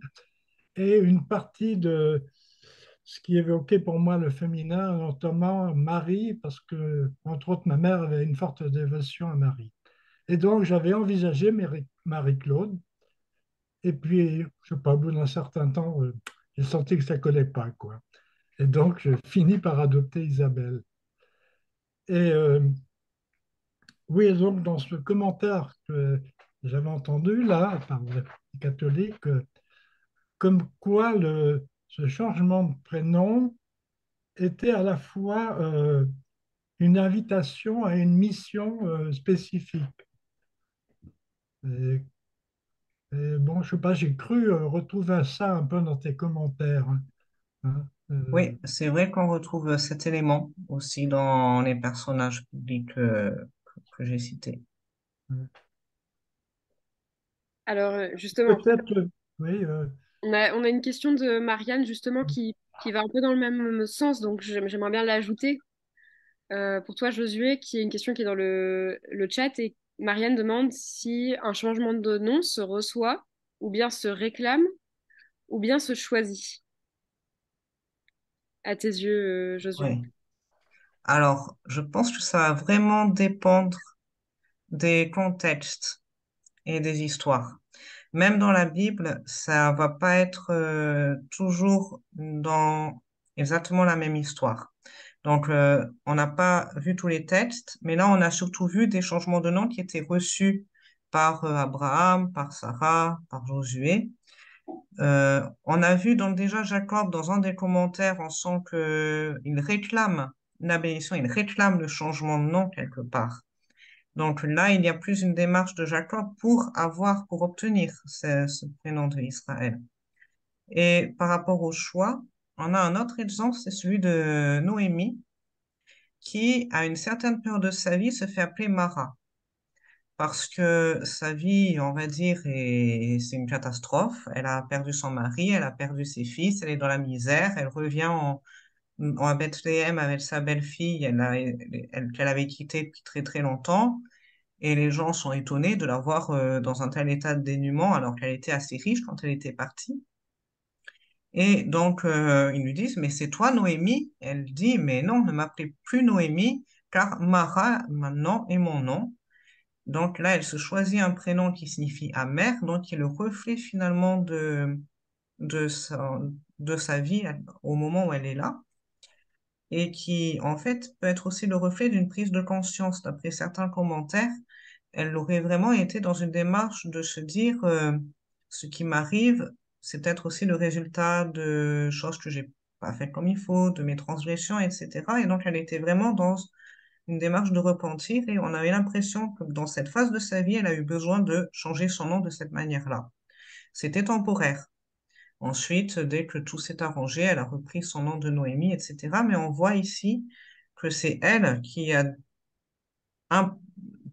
et une partie de ce qui évoquait pour moi le féminin, notamment Marie, parce que, entre autres, ma mère avait une forte dévotion à Marie. Et donc, j'avais envisagé Marie-Claude, et puis, je sais pas, au bout d'un certain temps, j'ai senti que ça collait pas, quoi. Et donc, je finis par adopter Isabelle. Et oui, donc, dans ce commentaire que j'avais entendu, là, par les catholiques, comme quoi ce changement de prénom était à la fois une invitation à une mission spécifique. Et, et bon, je sais pas, j'ai cru retrouver ça un peu dans tes commentaires, hein. Oui, c'est vrai qu'on retrouve cet élément aussi dans les personnages publics que j'ai cités. Alors, justement, Peut-être, oui, on a une question de Marianne, justement, qui va un peu dans le même sens, donc j'aimerais bien l'ajouter. Pour toi, Josué, qui est une question qui est dans le chat, et Marianne demande si un changement de nom se reçoit, ou bien se réclame, ou bien se choisit. À tes yeux, Josué. Oui. Alors, je pense que ça va vraiment dépendre des contextes et des histoires. Même dans la Bible, ça va pas être toujours dans exactement la même histoire. Donc, on n'a pas vu tous les textes, mais là, on a surtout vu des changements de nom qui étaient reçus par Abraham, par Sarah, par Josué. On a vu donc déjà Jacob dans un des commentaires, on sent qu'il réclame la bénédiction, il réclame le changement de nom quelque part. Donc là, il y a plus une démarche de Jacob pour obtenir ce prénom de Israël. Et par rapport au choix, on a un autre exemple, c'est celui de Noémie, qui, à une certaine période de sa vie, se fait appeler Mara. Parce que sa vie, on va dire, c'est une catastrophe. Elle a perdu son mari, elle a perdu ses fils, elle est dans la misère, elle revient à Bethléem avec sa belle-fille qu'elle avait quittée depuis très très longtemps. Et les gens sont étonnés de la voir dans un tel état de dénuement alors qu'elle était assez riche quand elle était partie. Et donc, ils lui disent, mais c'est toi, Noémie? Elle dit, mais non, ne m'appelez plus Noémie, car Mara, maintenant, est mon nom. Donc là, elle se choisit un prénom qui signifie amère, donc qui est le reflet finalement de sa, de sa vie au moment où elle est là, et qui, en fait, peut être aussi le reflet d'une prise de conscience. D'après certains commentaires, elle aurait vraiment été dans une démarche de se dire, ce qui m'arrive, c'est peut-être aussi le résultat de choses que j'ai pas faites comme il faut, de mes transgressions, etc. Et donc, elle était vraiment dans une démarche de repentir et on avait l'impression que dans cette phase de sa vie, elle a eu besoin de changer son nom de cette manière-là. C'était temporaire. Ensuite, dès que tout s'est arrangé, elle a repris son nom de Noémie, etc. Mais on voit ici que c'est elle un-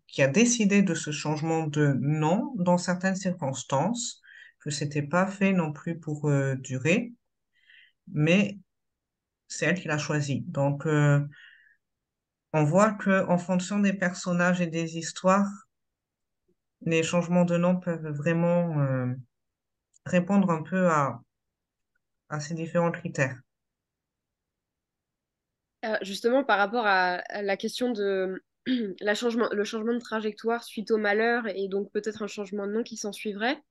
qui a décidé de ce changement de nom dans certaines circonstances, que c'était pas fait non plus pour durer, mais c'est elle qui l'a choisi. Donc, on voit que en fonction des personnages et des histoires, les changements de nom peuvent vraiment répondre un peu à ces différents critères. Justement, par rapport à la question de le changement de trajectoire suite au malheur et donc peut-être un changement de nom qui s'en suivrait,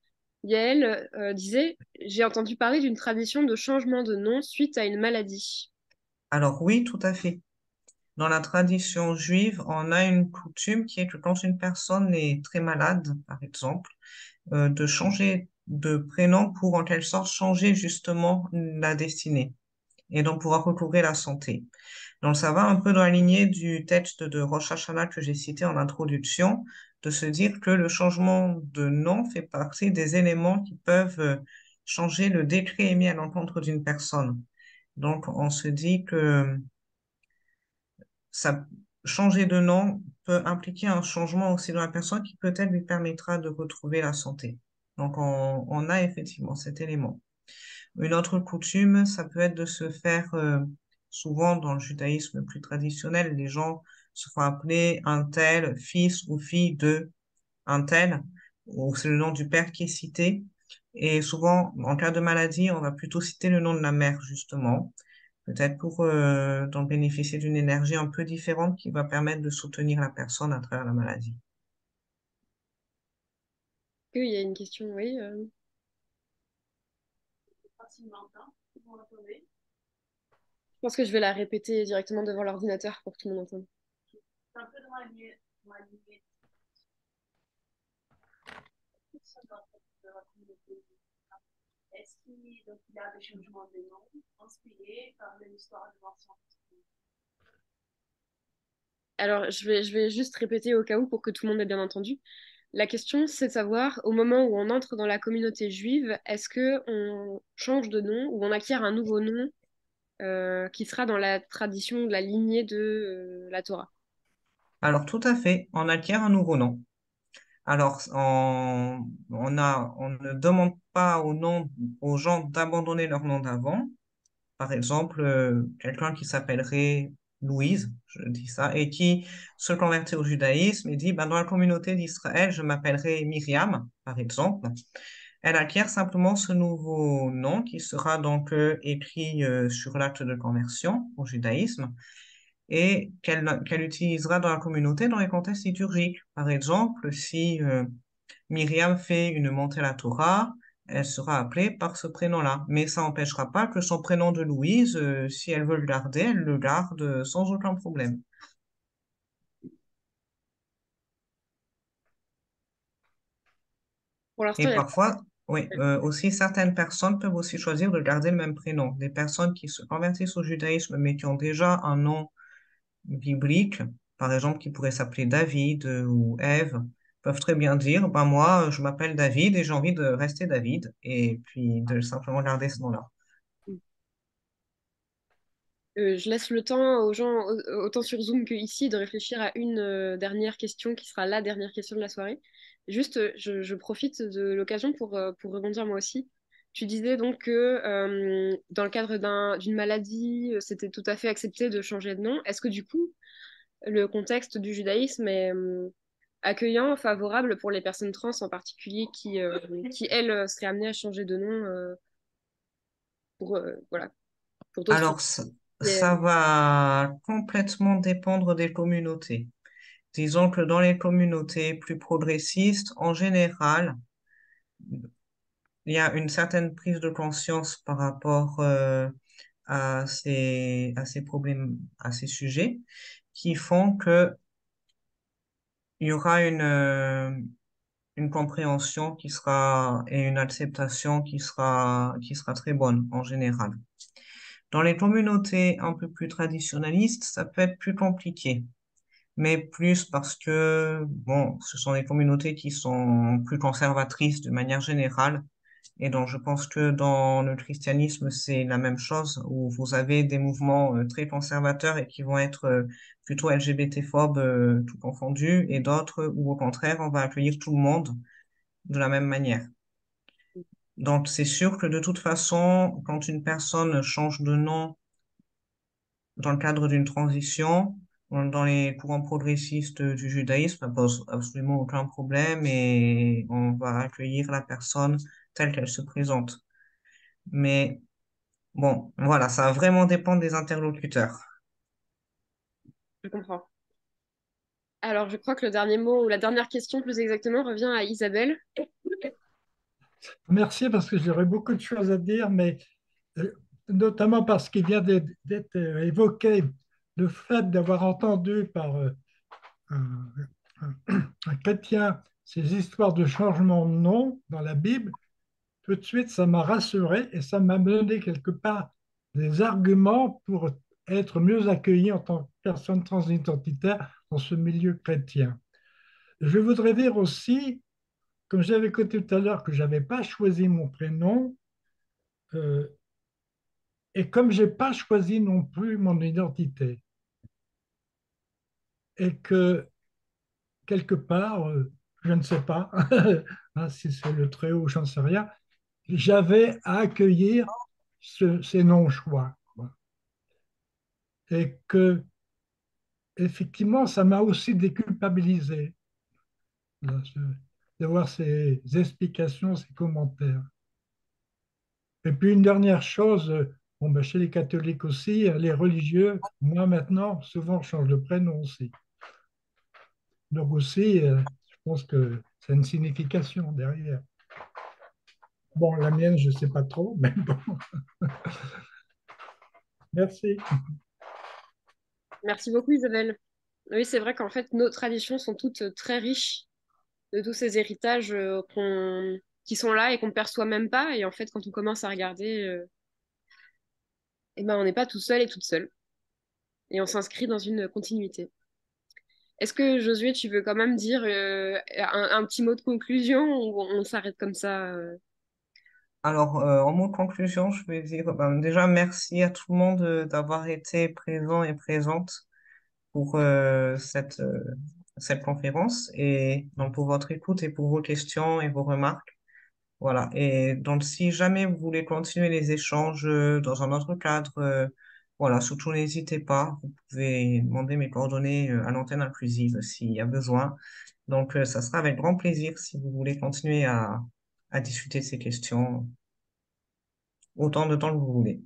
Yael disait, j'ai entendu parler d'une tradition de changement de nom suite à une maladie. Alors oui, tout à fait. Dans la tradition juive, on a une coutume qui est que quand une personne est très malade, par exemple, de changer de prénom pour en quelque sorte changer justement la destinée et donc pouvoir recouvrer la santé. Donc ça va un peu dans la lignée du texte de Rosh Hashanah que j'ai cité en introduction, de se dire que le changement de nom fait partie des éléments qui peuvent changer le décret émis à l'encontre d'une personne. Donc on se dit que ça, changer de nom peut impliquer un changement aussi dans la personne qui peut-être lui permettra de retrouver la santé. Donc on a effectivement cet élément. Une autre coutume, ça peut être de se faire, souvent dans le judaïsme plus traditionnel, les gens se font appeler un tel fils ou fille de un tel, ou c'est le nom du père qui est cité. Et souvent, en cas de maladie, on va plutôt citer le nom de la mère, justement, peut-être pour donc bénéficier d'une énergie un peu différente qui va permettre de soutenir la personne à travers la maladie. Il y a une question, oui. Je pense que je vais la répéter directement devant l'ordinateur pour que tout le monde entende. Est-ce qu'il donc, il y a des changements de nom inspirés par l'histoire de l'ancien? Alors, je vais juste répéter au cas où pour que tout le monde ait bien entendu. La question, c'est de savoir, au moment où on entre dans la communauté juive, est-ce que on change de nom ou on acquiert un nouveau nom qui sera dans la tradition, de la lignée de la Torah? Alors, tout à fait, on acquiert un nouveau nom. Alors, on ne demande pas aux gens d'abandonner leur nom d'avant. Par exemple, quelqu'un qui s'appellerait Louise, je dis ça, et qui se convertit au judaïsme et dit, ben, dans la communauté d'Israël, je m'appellerai Myriam, par exemple. Elle acquiert simplement ce nouveau nom qui sera donc écrit sur l'acte de conversion au judaïsme et qu'elle utilisera dans la communauté dans les contextes liturgiques. Par exemple, si Myriam fait une montée à la Torah, elle sera appelée par ce prénom-là. Mais ça n'empêchera pas que son prénom de Louise, si elle veut le garder, elle le garde sans aucun problème. Pour l'instant, Et il y a... parfois, Oui, aussi certaines personnes peuvent aussi choisir de garder le même prénom. Des personnes qui se convertissent au judaïsme mais qui ont déjà un nom biblique, par exemple, qui pourrait s'appeler David ou Ève, peuvent très bien dire, ben moi, je m'appelle David et j'ai envie de rester David, et puis de simplement garder ce nom-là. Je laisse le temps aux gens, autant sur Zoom que ici, de réfléchir à une dernière question qui sera la dernière question de la soirée. Juste, je profite de l'occasion pour rebondir moi aussi. Tu disais donc que dans le cadre d'une maladie, c'était tout à fait accepté de changer de nom. Est-ce que du coup, le contexte du judaïsme est accueillant, favorable pour les personnes trans en particulier qui elles, seraient amenées à changer de nom voilà, pour d'autres Alors, ça raisons. va complètement dépendre des communautés. Disons que dans les communautés plus progressistes, en général, il y a une certaine prise de conscience par rapport à ces problèmes, à ces sujets, qui font que il y aura une compréhension qui sera et une acceptation qui sera très bonne en général. Dans les communautés un peu plus traditionnalistes, ça peut être plus compliqué, mais plus parce que, bon, ce sont des communautés qui sont plus conservatrices de manière générale. Et donc, je pense que dans le christianisme, c'est la même chose, où vous avez des mouvements très conservateurs et qui vont être plutôt LGBT-phobes, tout confondu, et d'autres où, au contraire, on va accueillir tout le monde de la même manière. Donc, c'est sûr que de toute façon, quand une personne change de nom dans le cadre d'une transition, dans les courants progressistes du judaïsme, ça pose absolument aucun problème et on va accueillir la personne telle qu'elle se présente. Mais bon, voilà, ça va vraiment dépendre des interlocuteurs. Je comprends. Alors, je crois que le dernier mot, ou la dernière question plus exactement, revient à Isabelle. Merci parce que j'aurais beaucoup de choses à dire, mais euh, notamment parce qu'il vient d'être évoqué le fait d'avoir entendu par un, un chrétien ces histoires de changement de nom dans la Bible. Tout de suite, ça m'a rassuré et ça m'a donné quelque part des arguments pour être mieux accueilli en tant que personne transidentitaire dans ce milieu chrétien. Je voudrais dire aussi, comme j'avais écouté tout à l'heure, que je n'avais pas choisi mon prénom, euh, et comme je n'ai pas choisi non plus mon identité, et que quelque part, je ne sais pas hein, si c'est le très haut, j'en sais rien, j'avais à accueillir ces non-choix. Quoi. Et que, effectivement, ça m'a aussi déculpabilisé là, de voir ces explications, ces commentaires. Et puis une dernière chose, bon, ben, chez les catholiques aussi, les religieux, moi maintenant, souvent je change de prénom aussi. Donc aussi, je pense que c'est une signification derrière. Bon, la mienne, je ne sais pas trop, mais bon, merci. Merci beaucoup, Isabelle. Oui, c'est vrai qu'en fait, nos traditions sont toutes très riches de tous ces héritages qui sont là et qu'on ne perçoit même pas. Et en fait, quand on commence à regarder, eh ben, on n'est pas tout seul et toute seule. Et on s'inscrit dans une continuité. Est-ce que, Josué, tu veux quand même dire un petit mot de conclusion ou on s'arrête comme ça Alors, en mot de conclusion, je vais dire ben, déjà merci à tout le monde d'avoir été présent et présente pour cette conférence et donc pour votre écoute et pour vos questions et vos remarques. Voilà. Et donc, si jamais vous voulez continuer les échanges dans un autre cadre, voilà, surtout n'hésitez pas. Vous pouvez demander mes coordonnées à l'antenne inclusive s'il y a besoin. Donc, ça sera avec grand plaisir si vous voulez continuer à discuter de ces questions autant de temps que vous voulez.